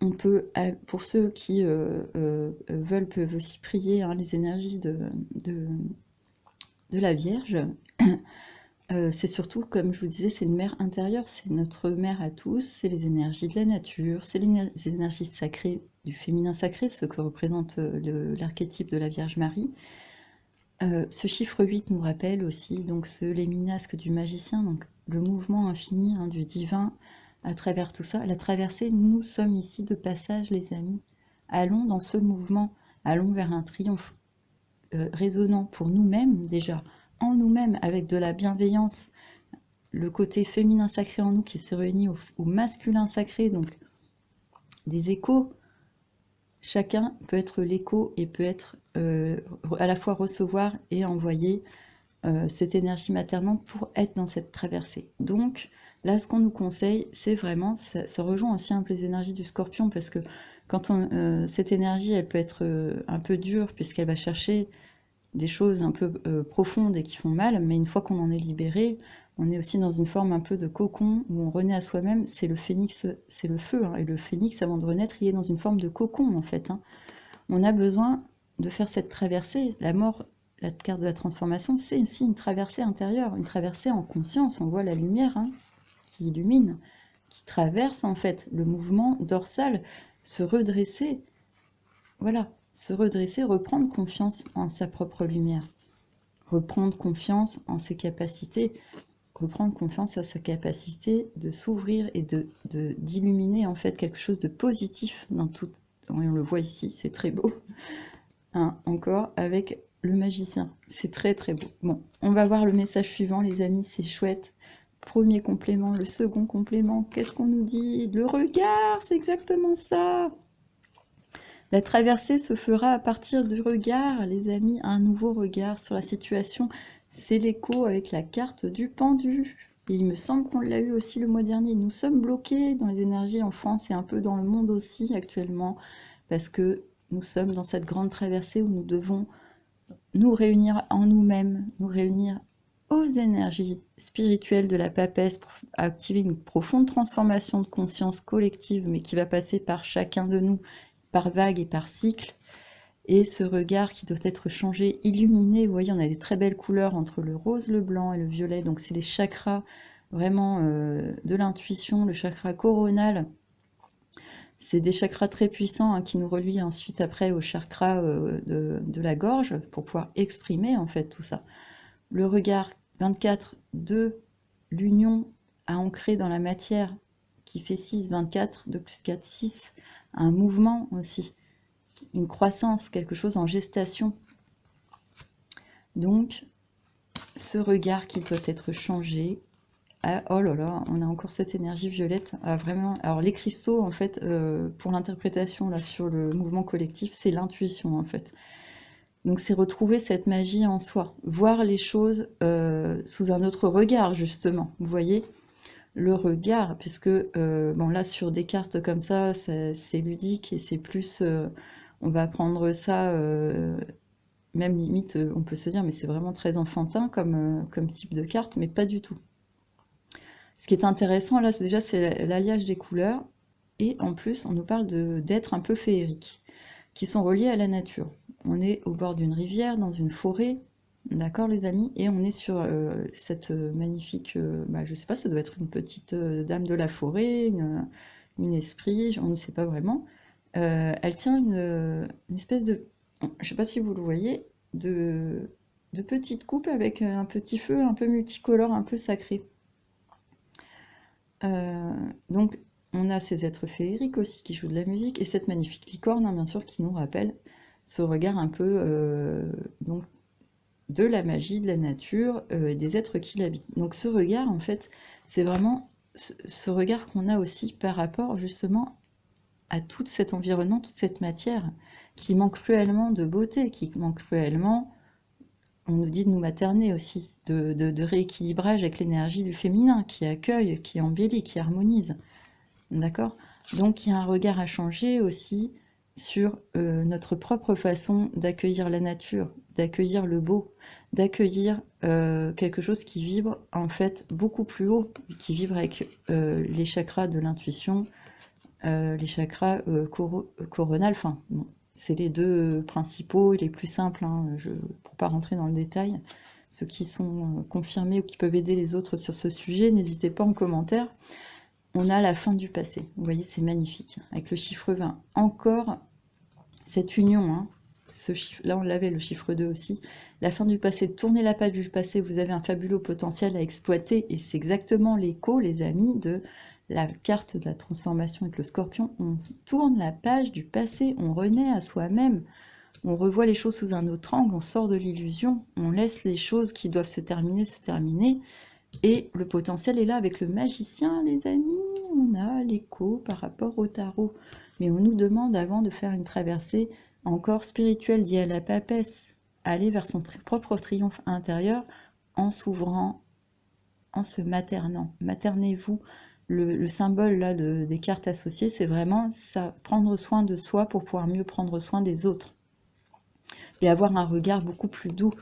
On peut, pour ceux qui veulent, peuvent aussi prier, hein, les énergies de la Vierge. C'est surtout, comme je vous disais, c'est une mère intérieure, c'est notre mère à tous, c'est les énergies de la nature, c'est les énergies sacrées du féminin sacré, ce que représente l'archétype de la Vierge Marie. Ce chiffre 8 nous rappelle aussi donc ce léminasque du magicien, donc le mouvement infini, hein, du divin à travers tout ça. La traversée, nous sommes ici de passage, les amis. Allons dans ce mouvement, allons vers un triomphe résonnant pour nous-mêmes déjà, en nous-mêmes, avec de la bienveillance, le côté féminin sacré en nous qui se réunit au masculin sacré, donc des échos. Chacun peut être l'écho et peut être à la fois recevoir et envoyer cette énergie maternelle pour être dans cette traversée. Donc là, ce qu'on nous conseille, c'est vraiment, ça rejoint aussi un peu les énergies du Scorpion, parce que quand cette énergie, elle peut être un peu dure, puisqu'elle va chercher des choses un peu profondes et qui font mal, mais une fois qu'on en est libéré, on est aussi dans une forme un peu de cocon où on renaît à soi-même. C'est le phénix, c'est le feu, hein, et le phénix, avant de renaître, il est dans une forme de cocon, en fait, hein. On a besoin de faire cette traversée. La mort, la carte de la transformation, c'est aussi une traversée intérieure, une traversée en conscience. On voit la lumière, hein, qui illumine, qui traverse en fait le mouvement dorsal, se redresser. Voilà, se redresser, reprendre confiance en sa propre lumière, reprendre confiance en ses capacités, reprendre confiance à sa capacité de s'ouvrir et d'illuminer en fait quelque chose de positif dans tout. On le voit ici, c'est très beau. Hein, encore avec le magicien, c'est très très beau. Bon, on va voir le message suivant, les amis, c'est chouette. Premier complément, le second complément, qu'est-ce qu'on nous dit? Le regard, c'est exactement ça. La traversée se fera à partir du regard, les amis, un nouveau regard sur la situation. C'est l'écho avec la carte du pendu. Et il me semble qu'on l'a eu aussi le mois dernier. Nous sommes bloqués dans les énergies en France et un peu dans le monde aussi actuellement, parce que nous sommes dans cette grande traversée où nous devons nous réunir en nous-mêmes, nous réunir aux énergies spirituelles de la papesse pour activer une profonde transformation de conscience collective, mais qui va passer par chacun de nous, par vague et par cycle. Et ce regard qui doit être changé, illuminé. Vous voyez, on a des très belles couleurs entre le rose, le blanc et le violet. Donc c'est les chakras vraiment de l'intuition, le chakra coronal. C'est des chakras très puissants, hein, qui nous relient ensuite après au chakra de la gorge pour pouvoir exprimer en fait tout ça. Le regard 24 de l'union à ancrer dans la matière qui fait 6, 24, 2 plus 4, 6. Un mouvement aussi, une croissance, quelque chose en gestation. Donc, ce regard qui doit être changé. Ah, oh là là, on a encore cette énergie violette. Ah, vraiment. Alors les cristaux, en fait, pour l'interprétation là sur le mouvement collectif, c'est l'intuition en fait. Donc c'est retrouver cette magie en soi, voir les choses sous un autre regard justement. Vous voyez le regard, puisque bon là sur des cartes comme ça, c'est ludique et c'est plus, on va prendre ça. Même limite, on peut se dire, mais c'est vraiment très enfantin comme type de carte, mais pas du tout. Ce qui est intéressant là, c'est déjà l'alliage des couleurs, et en plus on nous parle d'êtres un peu féeriques, qui sont reliés à la nature. On est au bord d'une rivière, dans une forêt, d'accord les amis, et on est sur cette magnifique, je sais pas, ça doit être une petite dame de la forêt, une esprit, on ne sait pas vraiment. Elle tient une espèce de, je sais pas si vous le voyez, de petite coupe avec un petit feu un peu multicolore, un peu sacré. Donc, on a ces êtres féeriques aussi qui jouent de la musique, et cette magnifique licorne, hein, bien sûr, qui nous rappelle ce regard un peu donc, de la magie, de la nature, et des êtres qui l'habitent. Donc ce regard, en fait, c'est vraiment ce regard qu'on a aussi par rapport justement à tout cet environnement, toute cette matière qui manque cruellement de beauté, qui manque cruellement, on nous dit de nous materner aussi, de rééquilibrage avec l'énergie du féminin qui accueille, qui embellit, qui harmonise. D'accord? Donc il y a un regard à changer aussi sur notre propre façon d'accueillir la nature, d'accueillir le beau, d'accueillir quelque chose qui vibre en fait beaucoup plus haut, qui vibre avec les chakras de l'intuition, les chakras coronales, enfin bon, c'est les deux principaux et les plus simples, hein, pour pas rentrer dans le détail. Ceux qui sont confirmés ou qui peuvent aider les autres sur ce sujet, n'hésitez pas en commentaire. On a la fin du passé. Vous voyez, c'est magnifique. Avec le chiffre 20. Encore cette union. Hein. Ce chiffre, là, on l'avait, le chiffre 2 aussi. La fin du passé. Tournez la page du passé. Vous avez un fabuleux potentiel à exploiter. Et c'est exactement l'écho, les amis, de la carte de la transformation avec le scorpion. On tourne la page du passé. On renaît à soi-même. On revoit les choses sous un autre angle. On sort de l'illusion. On laisse les choses qui doivent se terminer. Et le potentiel est là avec le magicien, les amis. On a l'écho par rapport au tarot. Mais on nous demande avant de faire une traversée encore spirituelle liée à la papesse, aller vers son propre triomphe intérieur en s'ouvrant, en se maternant. Maternez-vous. Le symbole là des cartes associées, c'est vraiment ça, prendre soin de soi pour pouvoir mieux prendre soin des autres. Et avoir un regard beaucoup plus doux,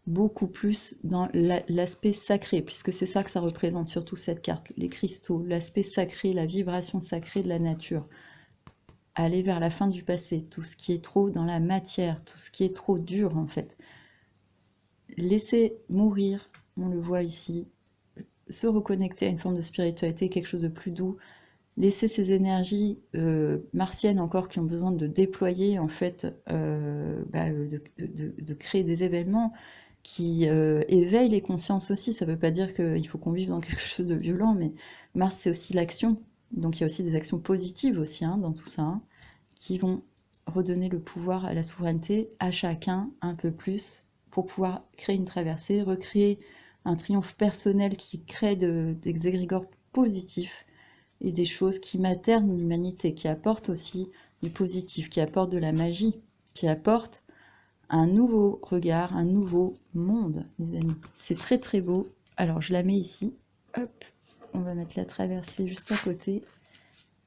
beaucoup plus dans l'aspect sacré, puisque c'est ça que ça représente, surtout cette carte, les cristaux, l'aspect sacré, la vibration sacrée de la nature. Aller vers la fin du passé, tout ce qui est trop dans la matière, tout ce qui est trop dur en fait. Laisser mourir, on le voit ici, se reconnecter à une forme de spiritualité, quelque chose de plus doux, laisser ces énergies martiennes encore qui ont besoin de déployer en fait, de créer des événements qui éveille les consciences aussi. Ça ne veut pas dire qu'il faut qu'on vive dans quelque chose de violent, mais Mars, c'est aussi l'action. Donc il y a aussi des actions positives aussi dans tout ça, qui vont redonner le pouvoir à la souveraineté à chacun un peu plus pour pouvoir créer une traversée, recréer un triomphe personnel qui crée des égrégores positifs et des choses qui maternent l'humanité, qui apportent aussi du positif, qui apportent de la magie, qui apportent un nouveau regard, un nouveau monde, les amis. C'est très très beau. Alors je la mets ici. Hop, on va mettre la traversée juste à côté.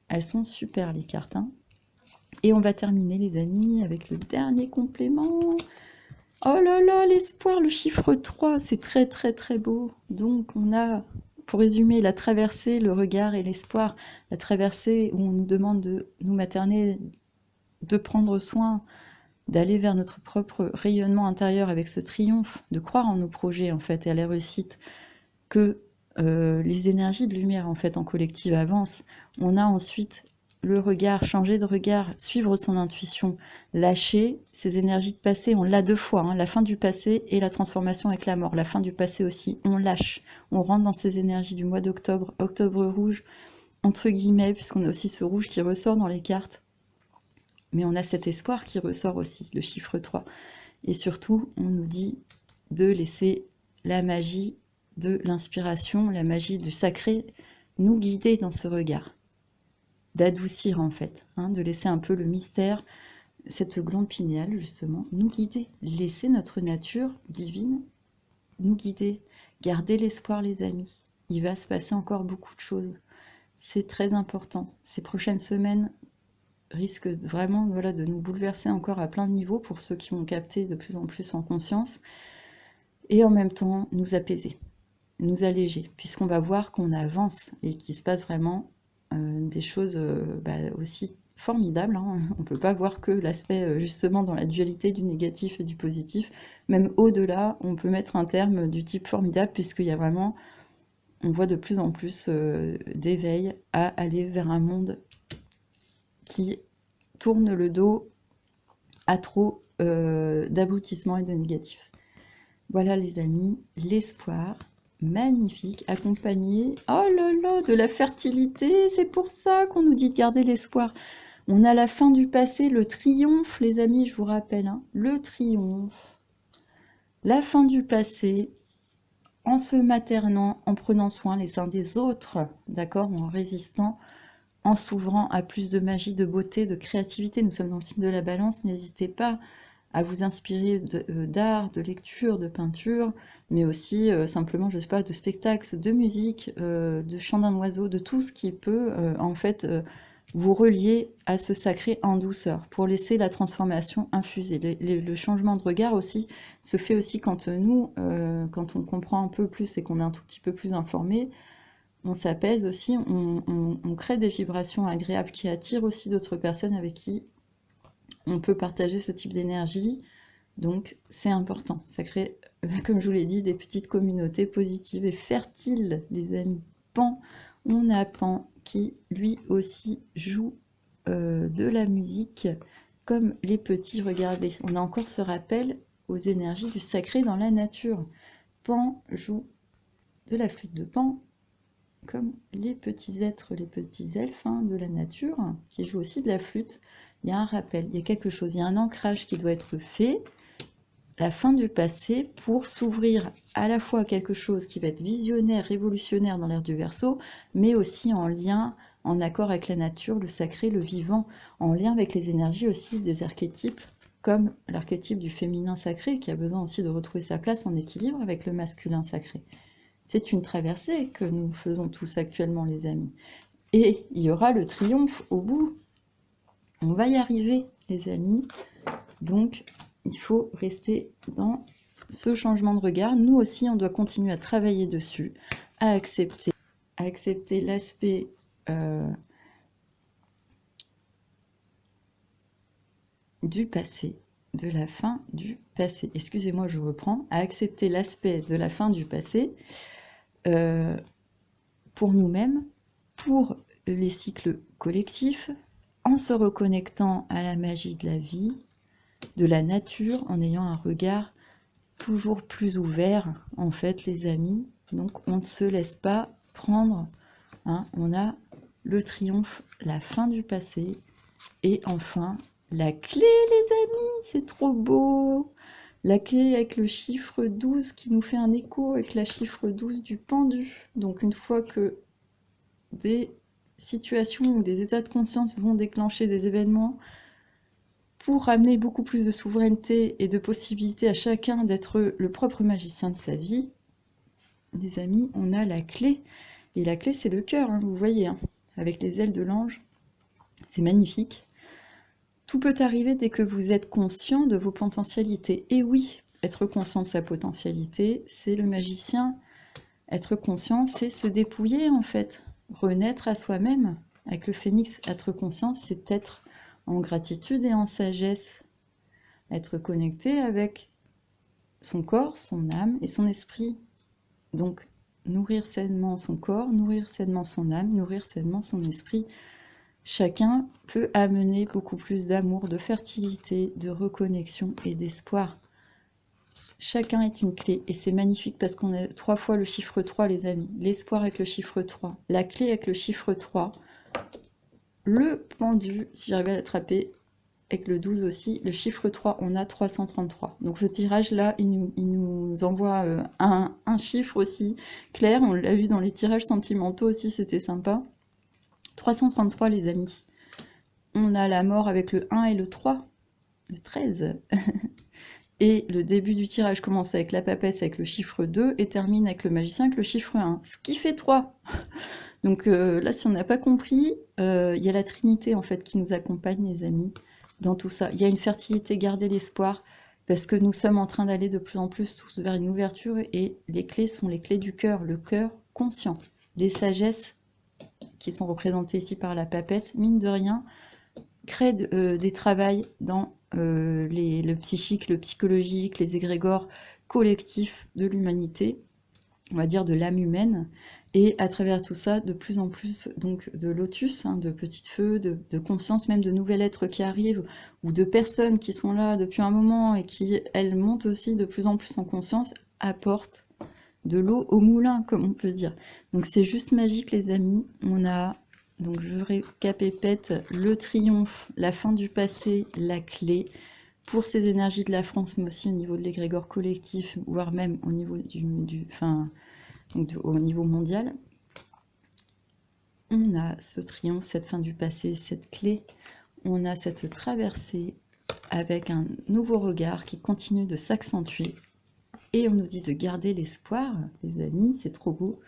Elles sont super les cartes. Hein. Et on va terminer les amis avec le dernier complément. Oh là là, l'espoir, le chiffre 3, c'est très très très beau. Donc on a, pour résumer, la traversée, le regard et l'espoir. La traversée où on nous demande de nous materner, de prendre soin, d'aller vers notre propre rayonnement intérieur avec ce triomphe, de croire en nos projets en fait et à la réussite, que les énergies de lumière en fait en collective avancent. On a ensuite le regard, changer de regard, suivre son intuition, lâcher ces énergies de passé. On l'a deux fois, la fin du passé et la transformation avec la mort. La fin du passé aussi, on lâche, on rentre dans ces énergies du mois d'octobre, octobre rouge, entre guillemets, puisqu'on a aussi ce rouge qui ressort dans les cartes. Mais on a cet espoir qui ressort aussi, le chiffre 3. Et surtout, on nous dit de laisser la magie de l'inspiration, la magie du sacré, nous guider dans ce regard. D'adoucir en fait, de laisser un peu le mystère, cette glande pinéale justement, nous guider. Laisser notre nature divine nous guider. Garder l'espoir les amis. Il va se passer encore beaucoup de choses. C'est très important. Ces prochaines semaines risque vraiment de nous bouleverser encore à plein de niveaux pour ceux qui vont capter de plus en plus en conscience et en même temps nous apaiser, nous alléger, puisqu'on va voir qu'on avance et qu'il se passe vraiment des choses aussi formidables. On ne peut pas voir que l'aspect justement dans la dualité du négatif et du positif. Même au-delà, on peut mettre un terme du type formidable puisqu'il y a vraiment, on voit de plus en plus d'éveil à aller vers un monde qui tourne le dos à trop d'aboutissement et de négatif. Voilà les amis, l'espoir, magnifique, accompagné, oh là là, de la fertilité, c'est pour ça qu'on nous dit de garder l'espoir. On a la fin du passé, le triomphe, les amis, je vous rappelle, le triomphe, la fin du passé, en se maternant, en prenant soin les uns des autres, d'accord, en résistant, en s'ouvrant à plus de magie, de beauté, de créativité. Nous sommes dans le signe de la balance, n'hésitez pas à vous inspirer d'art, de lecture, de peinture, mais aussi simplement, je sais pas, de spectacles, de musique, de chant d'un oiseau, de tout ce qui peut en fait vous relier à ce sacré en douceur, pour laisser la transformation infuser. Le changement de regard aussi se fait aussi quand nous, quand on comprend un peu plus et qu'on est un tout petit peu plus informé, on s'apaise aussi, on crée des vibrations agréables qui attirent aussi d'autres personnes avec qui on peut partager ce type d'énergie. Donc c'est important, ça crée, comme je vous l'ai dit, des petites communautés positives et fertiles, les amis. Pan, on a Pan qui lui aussi joue de la musique comme les petits, regardez. On a encore ce rappel aux énergies du sacré dans la nature. Pan joue de la flûte de Pan comme les petits êtres, les petits elfes de la nature, qui jouent aussi de la flûte. Il y a un rappel, il y a quelque chose, il y a un ancrage qui doit être fait, la fin du passé, pour s'ouvrir à la fois à quelque chose qui va être visionnaire, révolutionnaire dans l'ère du Verseau, mais aussi en lien, en accord avec la nature, le sacré, le vivant, en lien avec les énergies aussi des archétypes, comme l'archétype du féminin sacré, qui a besoin aussi de retrouver sa place en équilibre avec le masculin sacré. C'est une traversée que nous faisons tous actuellement, les amis. Et il y aura le triomphe au bout. On va y arriver, les amis. Donc, il faut rester dans ce changement de regard. Nous aussi, on doit continuer à travailler dessus, à accepter l'aspect du passé, de la fin du passé. Excusez-moi, je reprends. À accepter l'aspect de la fin du passé pour nous-mêmes, pour les cycles collectifs, en se reconnectant à la magie de la vie, de la nature, en ayant un regard toujours plus ouvert, en fait, les amis. Donc, on ne se laisse pas prendre. On a le triomphe, la fin du passé, et enfin, la clé, les amis, c'est trop beau. La clé avec le chiffre 12 qui nous fait un écho avec la chiffre 12 du pendu. Donc, une fois que des situations ou des états de conscience vont déclencher des événements pour ramener beaucoup plus de souveraineté et de possibilités à chacun d'être le propre magicien de sa vie, les amis, on a la clé. Et la clé, c'est le cœur, vous voyez, avec les ailes de l'ange. C'est magnifique. Tout peut arriver dès que vous êtes conscient de vos potentialités. Et oui, être conscient de sa potentialité, c'est le magicien. Être conscient, c'est se dépouiller, en fait. Renaître à soi-même. Avec le phénix, être conscient, c'est être en gratitude et en sagesse. Être connecté avec son corps, son âme et son esprit. Donc, nourrir sainement son corps, nourrir sainement son âme, nourrir sainement son esprit. Chacun peut amener beaucoup plus d'amour, de fertilité, de reconnexion et d'espoir. Chacun est une clé et c'est magnifique parce qu'on a 3 fois le chiffre 3, les amis. L'espoir avec le chiffre 3, la clé avec le chiffre 3, le pendu, si j'arrive à l'attraper, avec le 12 aussi, le chiffre 3, on a 333. Donc le tirage là, il nous envoie un chiffre aussi clair, on l'a vu dans les tirages sentimentaux aussi, c'était sympa. 333 les amis. On a la mort avec le 1 et le 3, le 13. Et le début du tirage commence avec la papesse avec le chiffre 2 et termine avec le magicien avec le chiffre 1, ce qui fait 3. Donc là, si on n'a pas compris, il y a la Trinité en fait qui nous accompagne, les amis, dans tout ça. Il y a une fertilité, gardez l'espoir, parce que nous sommes en train d'aller de plus en plus tous vers une ouverture et les clés sont les clés du cœur, le cœur conscient. Les sagesses qui sont représentées ici par la papesse, mine de rien, créent des travails dans le psychique, le psychologique, les égrégores collectifs de l'humanité, on va dire de l'âme humaine, et à travers tout ça, de plus en plus donc de lotus, de petites feux, de conscience, même de nouveaux êtres qui arrivent, ou de personnes qui sont là depuis un moment et qui, elles, montent aussi de plus en plus en conscience, apportent de l'eau au moulin, comme on peut dire. Donc c'est juste magique, les amis. On a, donc je récapépète, le triomphe, la fin du passé, la clé, pour ces énergies de la France, mais aussi au niveau de l'égrégore collectif, voire même au niveau au niveau mondial. on a ce triomphe, cette fin du passé, cette clé, on a cette traversée avec un nouveau regard qui continue de s'accentuer. Et on nous dit de garder l'espoir, les amis, c'est trop beau.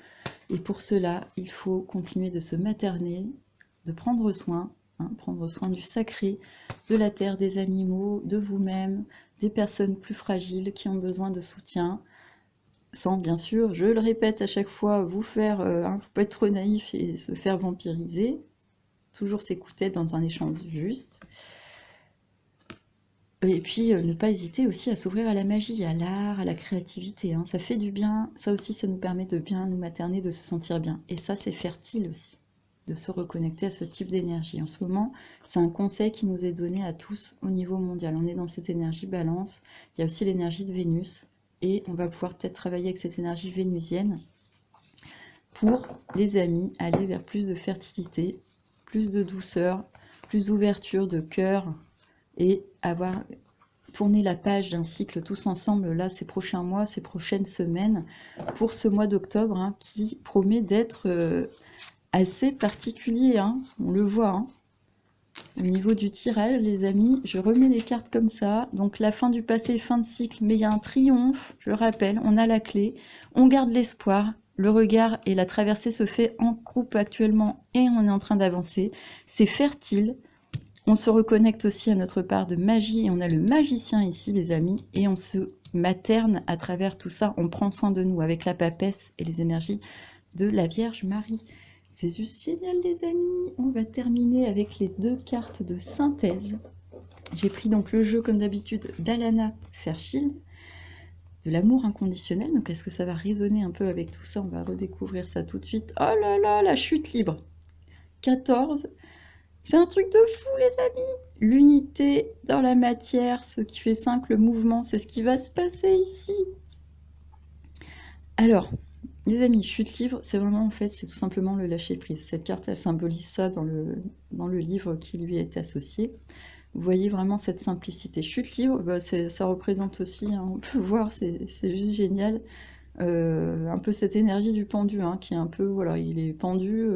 Et pour cela, il faut continuer de se materner, de prendre soin du sacré, de la terre, des animaux, de vous-même, des personnes plus fragiles qui ont besoin de soutien, sans bien sûr, je le répète à chaque fois, vous faire, faut pas être trop naïf et se faire vampiriser, toujours s'écouter dans un échange juste. Et puis, ne pas hésiter aussi à s'ouvrir à la magie, à l'art, à la créativité, hein. Ça fait du bien, ça aussi, ça nous permet de bien nous materner, de se sentir bien. Et ça, c'est fertile aussi, de se reconnecter à ce type d'énergie. En ce moment, c'est un conseil qui nous est donné à tous au niveau mondial. On est dans cette énergie balance. Il y a aussi l'énergie de Vénus. Et on va pouvoir peut-être travailler avec cette énergie vénusienne pour, les amis, aller vers plus de fertilité, plus de douceur, plus d'ouverture de cœur, et avoir tourné la page d'un cycle tous ensemble, là, ces prochains mois, ces prochaines semaines, pour ce mois d'octobre, hein, qui promet d'être assez particulier, hein, on le voit. Hein. Au niveau du tirage, les amis, je remets les cartes comme ça. Donc la fin du passé, fin de cycle, mais il y a un triomphe, je rappelle, on a la clé, on garde l'espoir, le regard et la traversée se fait en groupe actuellement et on est en train d'avancer. C'est fertile. On se reconnecte aussi à notre part de magie, et on a le magicien ici, les amis, et on se materne à travers tout ça. On prend soin de nous avec la papesse et les énergies de la Vierge Marie. C'est juste génial, les amis. On va terminer avec les 2 cartes de synthèse. J'ai pris donc le jeu, comme d'habitude, d'Alana Fairchild, de l'amour inconditionnel. Donc, est-ce que ça va résonner un peu avec tout ça? On va redécouvrir ça tout de suite. Oh là là, la chute libre. 14. C'est un truc de fou, les amis. L'unité dans la matière, ce qui fait 5, le mouvement, c'est ce qui va se passer ici. Alors, les amis, chute libre, c'est vraiment, en fait, c'est tout simplement le lâcher-prise. Cette carte, elle symbolise ça dans le livre qui lui est associé. Vous voyez vraiment cette simplicité. Chute libre, bah, ça représente aussi, hein, on peut voir, c'est juste génial, un peu cette énergie du pendu, hein, qui est un peu, voilà, il est pendu...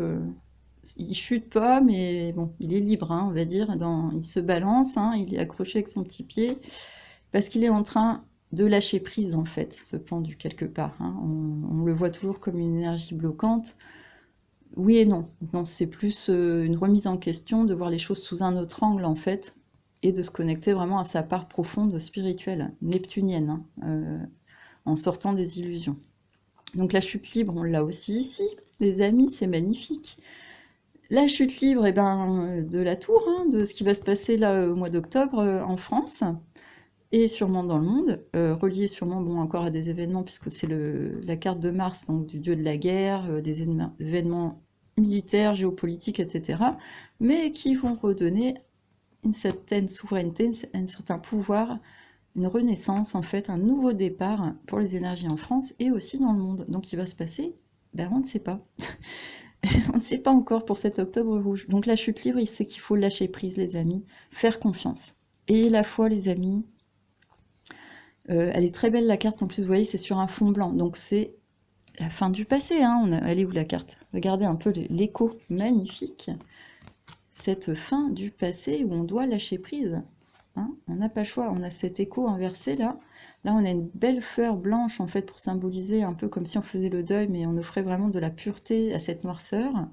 il chute pas, mais bon, il est libre, hein, on va dire. Il se balance, hein, il est accroché avec son petit pied, parce qu'il est en train de lâcher prise, en fait, ce pendu, quelque part. Hein. On le voit toujours comme une énergie bloquante. Oui et non. Non, c'est plus une remise en question, de voir les choses sous un autre angle, en fait, et de se connecter vraiment à sa part profonde spirituelle, neptunienne, hein, en sortant des illusions. Donc la chute libre, on l'a aussi ici, les amis, c'est magnifique. La chute libre, eh ben, de la tour, hein, de ce qui va se passer là au mois d'octobre en France et sûrement dans le monde, relié sûrement bon, encore à des événements, puisque c'est la carte de Mars, donc du dieu de la guerre, des événements militaires, géopolitiques, etc., mais qui vont redonner une certaine souveraineté, un certain pouvoir, une renaissance, en fait, un nouveau départ pour les énergies en France et aussi dans le monde. Donc, il va se passer, ben, on ne sait pas. On ne sait pas encore pour cet octobre rouge. Donc la chute libre, c'est qu'il faut lâcher prise, les amis, faire confiance. Et la foi, les amis, elle est très belle, la carte. En plus, vous voyez, c'est sur un fond blanc. Donc c'est la fin du passé. Hein. Elle est où, la carte? Regardez un peu l'écho magnifique. Cette fin du passé où on doit lâcher prise. Hein. On n'a pas le choix. On a cet écho inversé, là. Là, on a une belle fleur blanche, en fait, pour symboliser un peu comme si on faisait le deuil, mais on offrait vraiment de la pureté à cette noirceur.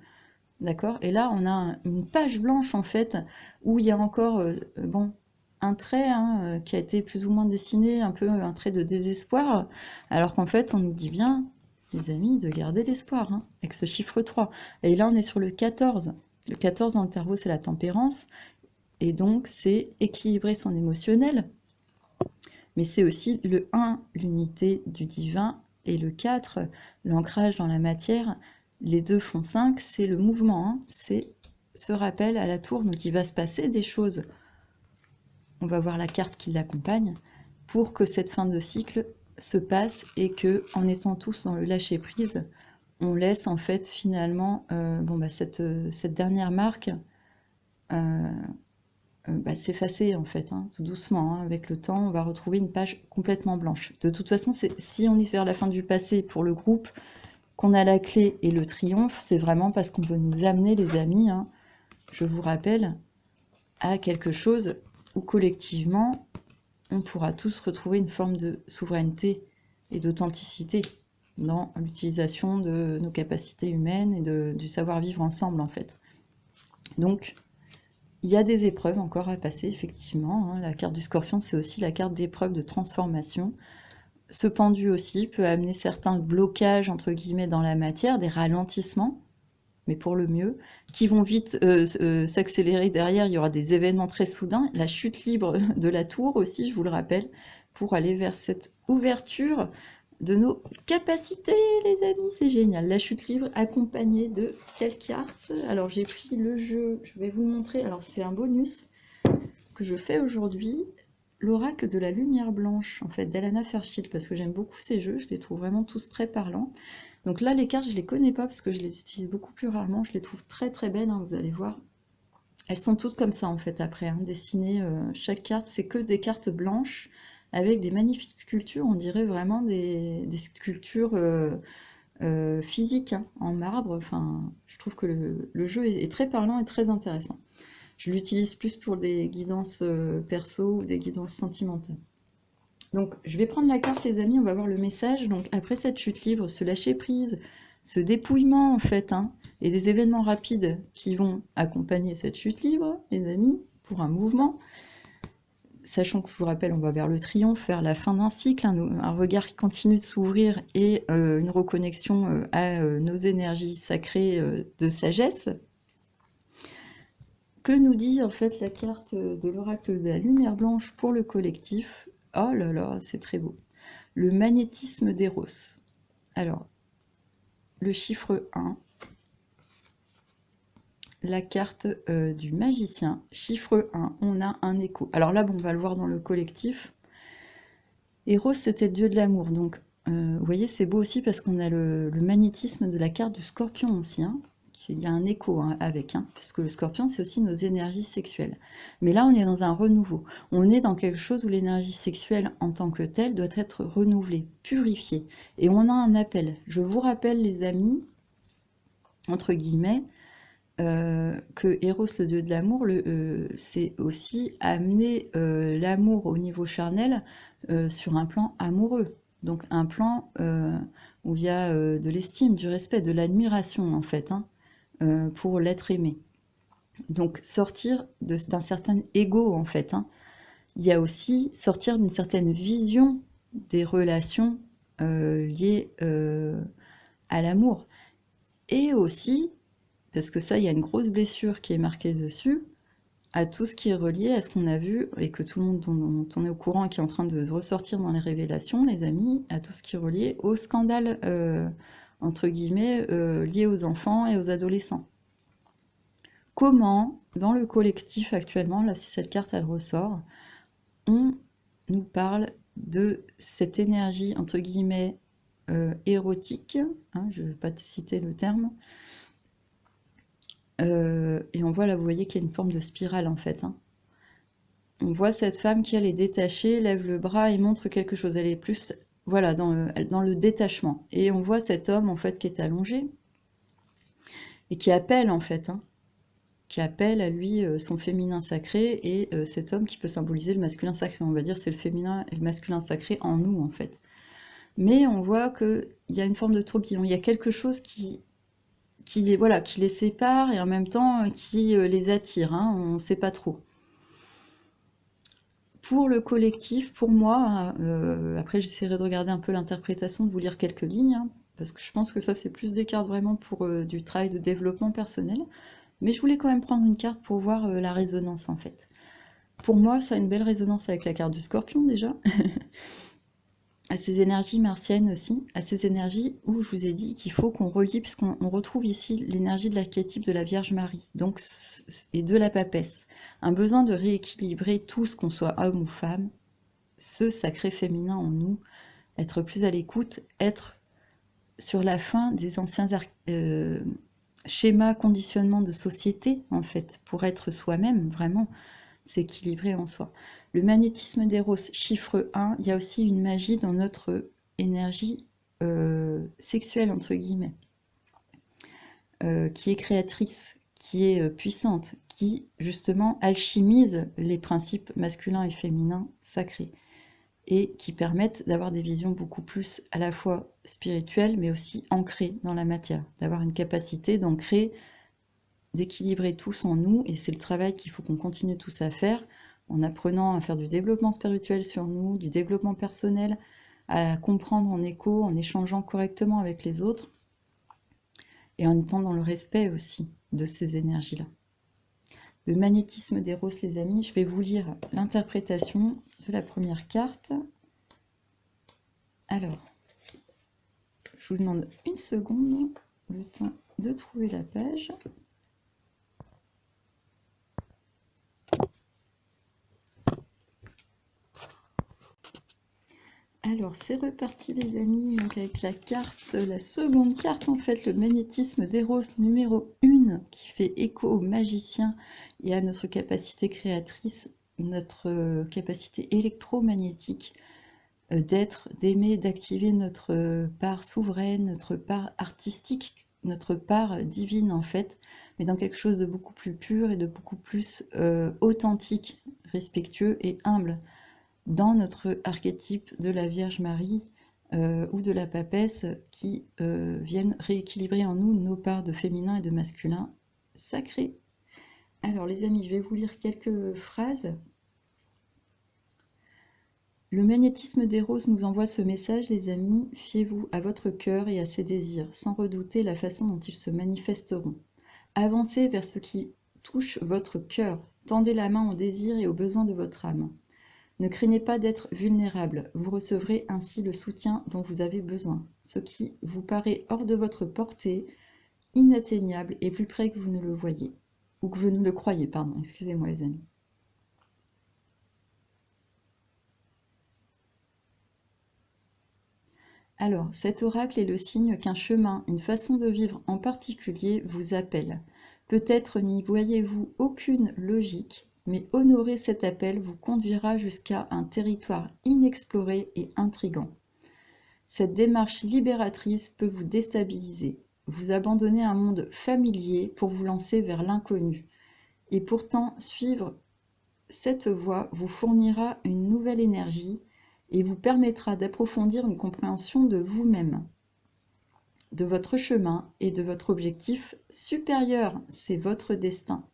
D'accord? Et là, on a une page blanche, en fait, où il y a encore, bon, un trait, hein, qui a été plus ou moins dessiné, un peu un trait de désespoir, alors qu'en fait, on nous dit bien, les amis, de garder l'espoir, hein, avec ce chiffre 3. Et là, on est sur le 14. Le 14 dans le tarot, c'est la tempérance, et donc c'est équilibrer son émotionnel. Mais c'est aussi le 1, l'unité du divin, et le 4, l'ancrage dans la matière. Les 2 font 5, c'est le mouvement, hein, c'est ce rappel à la tour. Donc il va se passer des choses. On va voir la carte qui l'accompagne pour que cette fin de cycle se passe et que, en étant tous dans le lâcher prise, on laisse en fait finalement cette dernière marque s'effacer en fait, hein, tout doucement, hein. Avec le temps, on va retrouver une page complètement blanche. De toute façon, si on est vers la fin du passé pour le groupe, qu'on a la clé et le triomphe, c'est vraiment parce qu'on veut nous amener, les amis, hein, je vous rappelle, à quelque chose où collectivement, on pourra tous retrouver une forme de souveraineté et d'authenticité dans l'utilisation de nos capacités humaines et du savoir-vivre ensemble, en fait. Donc, il y a des épreuves encore à passer, effectivement, hein. La carte du Scorpion, c'est aussi la carte d'épreuve de transformation. Ce pendu aussi peut amener certains blocages, entre guillemets, dans la matière, des ralentissements, mais pour le mieux, qui vont vite s'accélérer derrière. Il y aura des événements très soudains. La chute libre de la tour aussi, je vous le rappelle, pour aller vers cette ouverture de nos capacités, les amis. C'est génial. La chute libre accompagnée de quelle carte? Alors, j'ai pris le jeu, je vais vous le montrer. Alors, c'est un bonus que je fais aujourd'hui. L'oracle de la lumière blanche, en fait, d'Alana Fairchild, parce que j'aime beaucoup ces jeux. Je les trouve vraiment tous très parlants. Donc là, les cartes, je les connais pas parce que je les utilise beaucoup plus rarement. Je les trouve très très belles, hein, vous allez voir. Elles sont toutes comme ça en fait après, hein, dessinées. Chaque carte, c'est que des cartes blanches avec des magnifiques sculptures. On dirait vraiment des sculptures physiques, hein, en marbre. Enfin, je trouve que le jeu est très parlant et très intéressant. Je l'utilise plus pour des guidances perso ou des guidances sentimentales. Donc, je vais prendre la carte, les amis, on va voir le message. Donc, après cette chute libre, ce lâcher-prise, ce dépouillement, en fait, hein, et des événements rapides qui vont accompagner cette chute libre, les amis, pour un mouvement. Sachant que, je vous rappelle, on va vers le triomphe, vers la fin d'un cycle, un regard qui continue de s'ouvrir et une reconnexion à nos énergies sacrées de sagesse. Que nous dit, en fait, la carte de l'oracle de la lumière blanche pour le collectif? Oh là là, c'est très beau. Le magnétisme d'Eros. Alors, le chiffre 1, la carte du magicien, chiffre 1, on a un écho. Alors là, bon, on va le voir dans le collectif. Eros, c'était le dieu de l'amour. Donc, vous voyez, c'est beau aussi parce qu'on a le magnétisme de la carte du scorpion aussi, hein. Il y a un écho, hein, avec, hein, parce que le scorpion, c'est aussi nos énergies sexuelles. Mais là, on est dans un renouveau. On est dans quelque chose où l'énergie sexuelle en tant que telle doit être renouvelée, purifiée. Et on a un appel. Je vous rappelle, les amis, entre guillemets, que Eros, le dieu de l'amour, c'est aussi amener l'amour au niveau charnel sur un plan amoureux. Donc un plan où il y a de l'estime, du respect, de l'admiration, en fait, hein, pour l'être aimé. Donc sortir d'un certain ego, en fait, hein. Il y a aussi sortir d'une certaine vision des relations liées à l'amour. Et aussi, parce que ça, il y a une grosse blessure qui est marquée dessus, à tout ce qui est relié à ce qu'on a vu, et que tout le monde dont on est au courant et qui est en train de ressortir dans les révélations, les amis, à tout ce qui est relié au scandale, entre guillemets, lié aux enfants et aux adolescents. Comment, dans le collectif actuellement, là, si cette carte, elle ressort, on nous parle de cette énergie, entre guillemets, érotique, hein, je ne vais pas te citer le terme, et on voit là, vous voyez qu'il y a une forme de spirale, en fait, hein. On voit cette femme qui, elle, est détachée, lève le bras et montre quelque chose. Elle est plus, voilà, dans le détachement. Et on voit cet homme, en fait, qui est allongé et qui appelle, en fait, hein, qui appelle à lui son féminin sacré, et cet homme qui peut symboliser le masculin sacré. On va dire c'est le féminin et le masculin sacré en nous, en fait. Mais on voit qu'il y a une forme de tourbillon. Il y a quelque chose qui les sépare et en même temps qui les attire, hein, on ne sait pas trop. Pour le collectif, pour moi, après j'essaierai de regarder un peu l'interprétation, de vous lire quelques lignes, hein, parce que je pense que ça c'est plus des cartes vraiment pour du travail de développement personnel, mais je voulais quand même prendre une carte pour voir la résonance, en fait. Pour moi, ça a une belle résonance avec la carte du Scorpion déjà, à ces énergies martiennes aussi, à ces énergies où je vous ai dit qu'il faut qu'on relie, puisqu'on retrouve ici l'énergie de l'archétype de la Vierge Marie, donc, et de la papesse. Un besoin de rééquilibrer tous, qu'on soit homme ou femme, ce sacré féminin en nous, être plus à l'écoute, être sur la fin des anciens schémas, conditionnements de société, en fait, pour être soi-même, vraiment, s'équilibrer en soi. Le magnétisme d'Eros, chiffre 1, il y a aussi une magie dans notre énergie sexuelle, entre guillemets, qui est créatrice, qui est puissante, qui justement alchimise les principes masculins et féminins sacrés et qui permettent d'avoir des visions beaucoup plus à la fois spirituelles mais aussi ancrées dans la matière, d'avoir une capacité d'ancrer, d'équilibrer tous en nous, et c'est le travail qu'il faut qu'on continue tous à faire en apprenant à faire du développement spirituel sur nous, du développement personnel, à comprendre en écho, en échangeant correctement avec les autres et en étant dans le respect aussi de ces énergies-là. Le magnétisme d'Eros, les amis, je vais vous lire l'interprétation de la première carte. Alors, je vous demande une seconde, le temps de trouver la page. Alors, c'est reparti, les amis, donc avec la carte, la seconde carte, en fait, le magnétisme d'Eros numéro 1, qui fait écho au magicien et à notre capacité créatrice, notre capacité électromagnétique d'être, d'aimer, d'activer notre part souveraine, notre part artistique, notre part divine, en fait, mais dans quelque chose de beaucoup plus pur et de beaucoup plus authentique, respectueux et humble, dans notre archétype de la Vierge Marie ou de la papesse qui viennent rééquilibrer en nous nos parts de féminin et de masculin sacrés. Alors les amis, je vais vous lire quelques phrases. Le magnétisme d'Eros nous envoie ce message, les amis, fiez-vous à votre cœur et à ses désirs, sans redouter la façon dont ils se manifesteront. Avancez vers ce qui touche votre cœur, tendez la main aux désirs et aux besoins de votre âme. Ne craignez pas d'être vulnérable, vous recevrez ainsi le soutien dont vous avez besoin. Ce qui vous paraît hors de votre portée, inatteignable, est plus près que vous ne le voyez. Ou que vous ne le croyez, pardon, excusez-moi les amis. Alors, cet oracle est le signe qu'un chemin, une façon de vivre en particulier vous appelle. Peut-être n'y voyez-vous aucune logique, mais honorer cet appel vous conduira jusqu'à un territoire inexploré et intrigant. Cette démarche libératrice peut vous déstabiliser, vous abandonner un monde familier pour vous lancer vers l'inconnu. Et pourtant, suivre cette voie vous fournira une nouvelle énergie et vous permettra d'approfondir une compréhension de vous-même, de votre chemin et de votre objectif supérieur. C'est votre destin.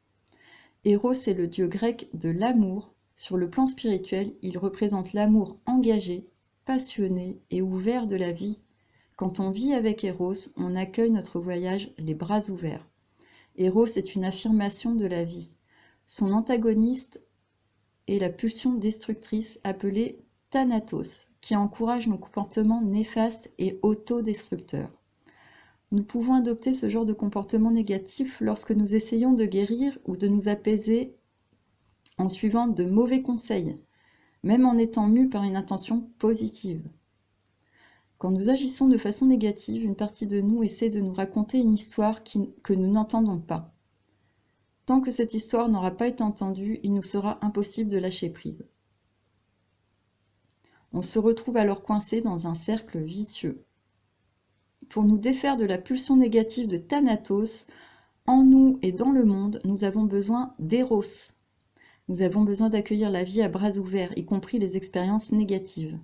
Eros est le dieu grec de l'amour. Sur le plan spirituel, il représente l'amour engagé, passionné et ouvert de la vie. Quand on vit avec Eros, on accueille notre voyage les bras ouverts. Eros est une affirmation de la vie. Son antagoniste est la pulsion destructrice appelée Thanatos, qui encourage nos comportements néfastes et autodestructeurs. Nous pouvons adopter ce genre de comportement négatif lorsque nous essayons de guérir ou de nous apaiser en suivant de mauvais conseils, même en étant mus par une intention positive. Quand nous agissons de façon négative, une partie de nous essaie de nous raconter une histoire que nous n'entendons pas. Tant que cette histoire n'aura pas été entendue, il nous sera impossible de lâcher prise. On se retrouve alors coincé dans un cercle vicieux. Pour nous défaire de la pulsion négative de Thanatos, en nous et dans le monde, nous avons besoin d'Eros. Nous avons besoin d'accueillir la vie à bras ouverts, y compris les expériences négatives.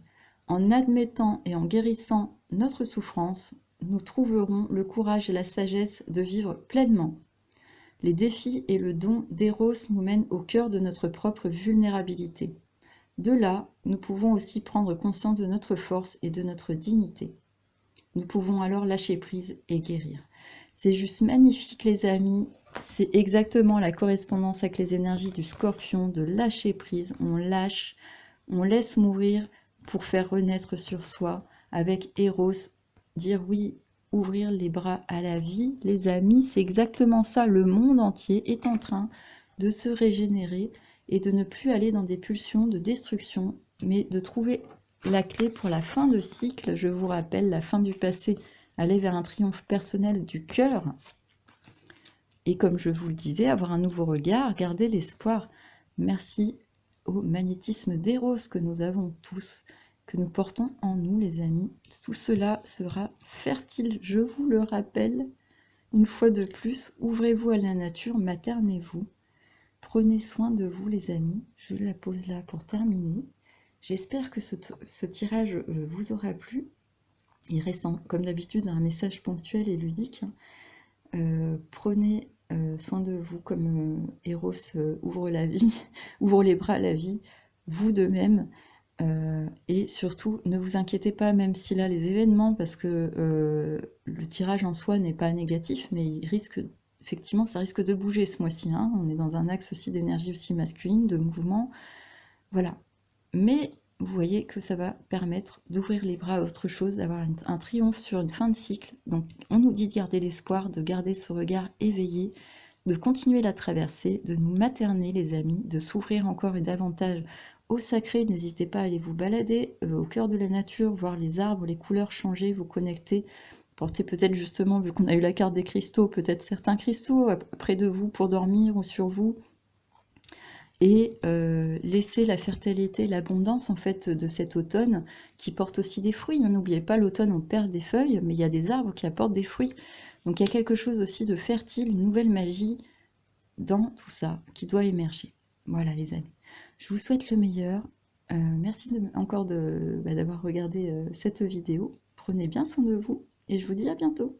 En admettant et en guérissant notre souffrance, nous trouverons le courage et la sagesse de vivre pleinement. Les défis et le don d'Eros nous mènent au cœur de notre propre vulnérabilité. De là, nous pouvons aussi prendre conscience de notre force et de notre dignité. Nous pouvons alors lâcher prise et guérir. C'est juste magnifique, les amis. C'est exactement la correspondance avec les énergies du Scorpion, de lâcher prise. On lâche, on laisse mourir pour faire renaître sur soi. Avec Eros, dire oui, ouvrir les bras à la vie. Les amis, c'est exactement ça. Le monde entier est en train de se régénérer et de ne plus aller dans des pulsions de destruction, mais de trouver la clé pour la fin de cycle. Je vous rappelle, la fin du passé, aller vers un triomphe personnel du cœur. Et comme je vous le disais, avoir un nouveau regard, garder l'espoir. Merci au magnétisme d'Eros que nous avons tous que nous portons en nous, les amis. Tout cela sera fertile, je vous le rappelle. Une fois de plus, ouvrez-vous à la nature, maternez-vous. Prenez soin de vous, les amis. Je la pose là pour terminer. J'espère que ce tirage vous aura plu. Il reste, comme d'habitude, un message ponctuel et ludique. Prenez soin de vous comme Eros ouvre la vie, ouvre les bras à la vie, vous de même. Et surtout, ne vous inquiétez pas, même si là, les événements, parce que le tirage en soi n'est pas négatif, mais il risque, effectivement, ça risque de bouger ce mois-ci. Hein. On est dans un axe aussi d'énergie aussi masculine, de mouvement. Voilà. Mais vous voyez que ça va permettre d'ouvrir les bras à autre chose, d'avoir un triomphe sur une fin de cycle. Donc, on nous dit de garder l'espoir, de garder ce regard éveillé, de continuer la traversée, de nous materner, les amis, de s'ouvrir encore et davantage au sacré. N'hésitez pas à aller vous balader au cœur de la nature, voir les arbres, les couleurs changer, vous connecter. Portez peut-être justement, vu qu'on a eu la carte des cristaux, peut-être certains cristaux près de vous pour dormir ou sur vous. Et laisser la fertilité, l'abondance en fait de cet automne qui porte aussi des fruits. N'oubliez pas, l'automne on perd des feuilles, mais il y a des arbres qui apportent des fruits. Donc il y a quelque chose aussi de fertile, une nouvelle magie dans tout ça qui doit émerger. Voilà les amis. Je vous souhaite le meilleur. Merci encore d'avoir regardé cette vidéo. Prenez bien soin de vous et je vous dis à bientôt.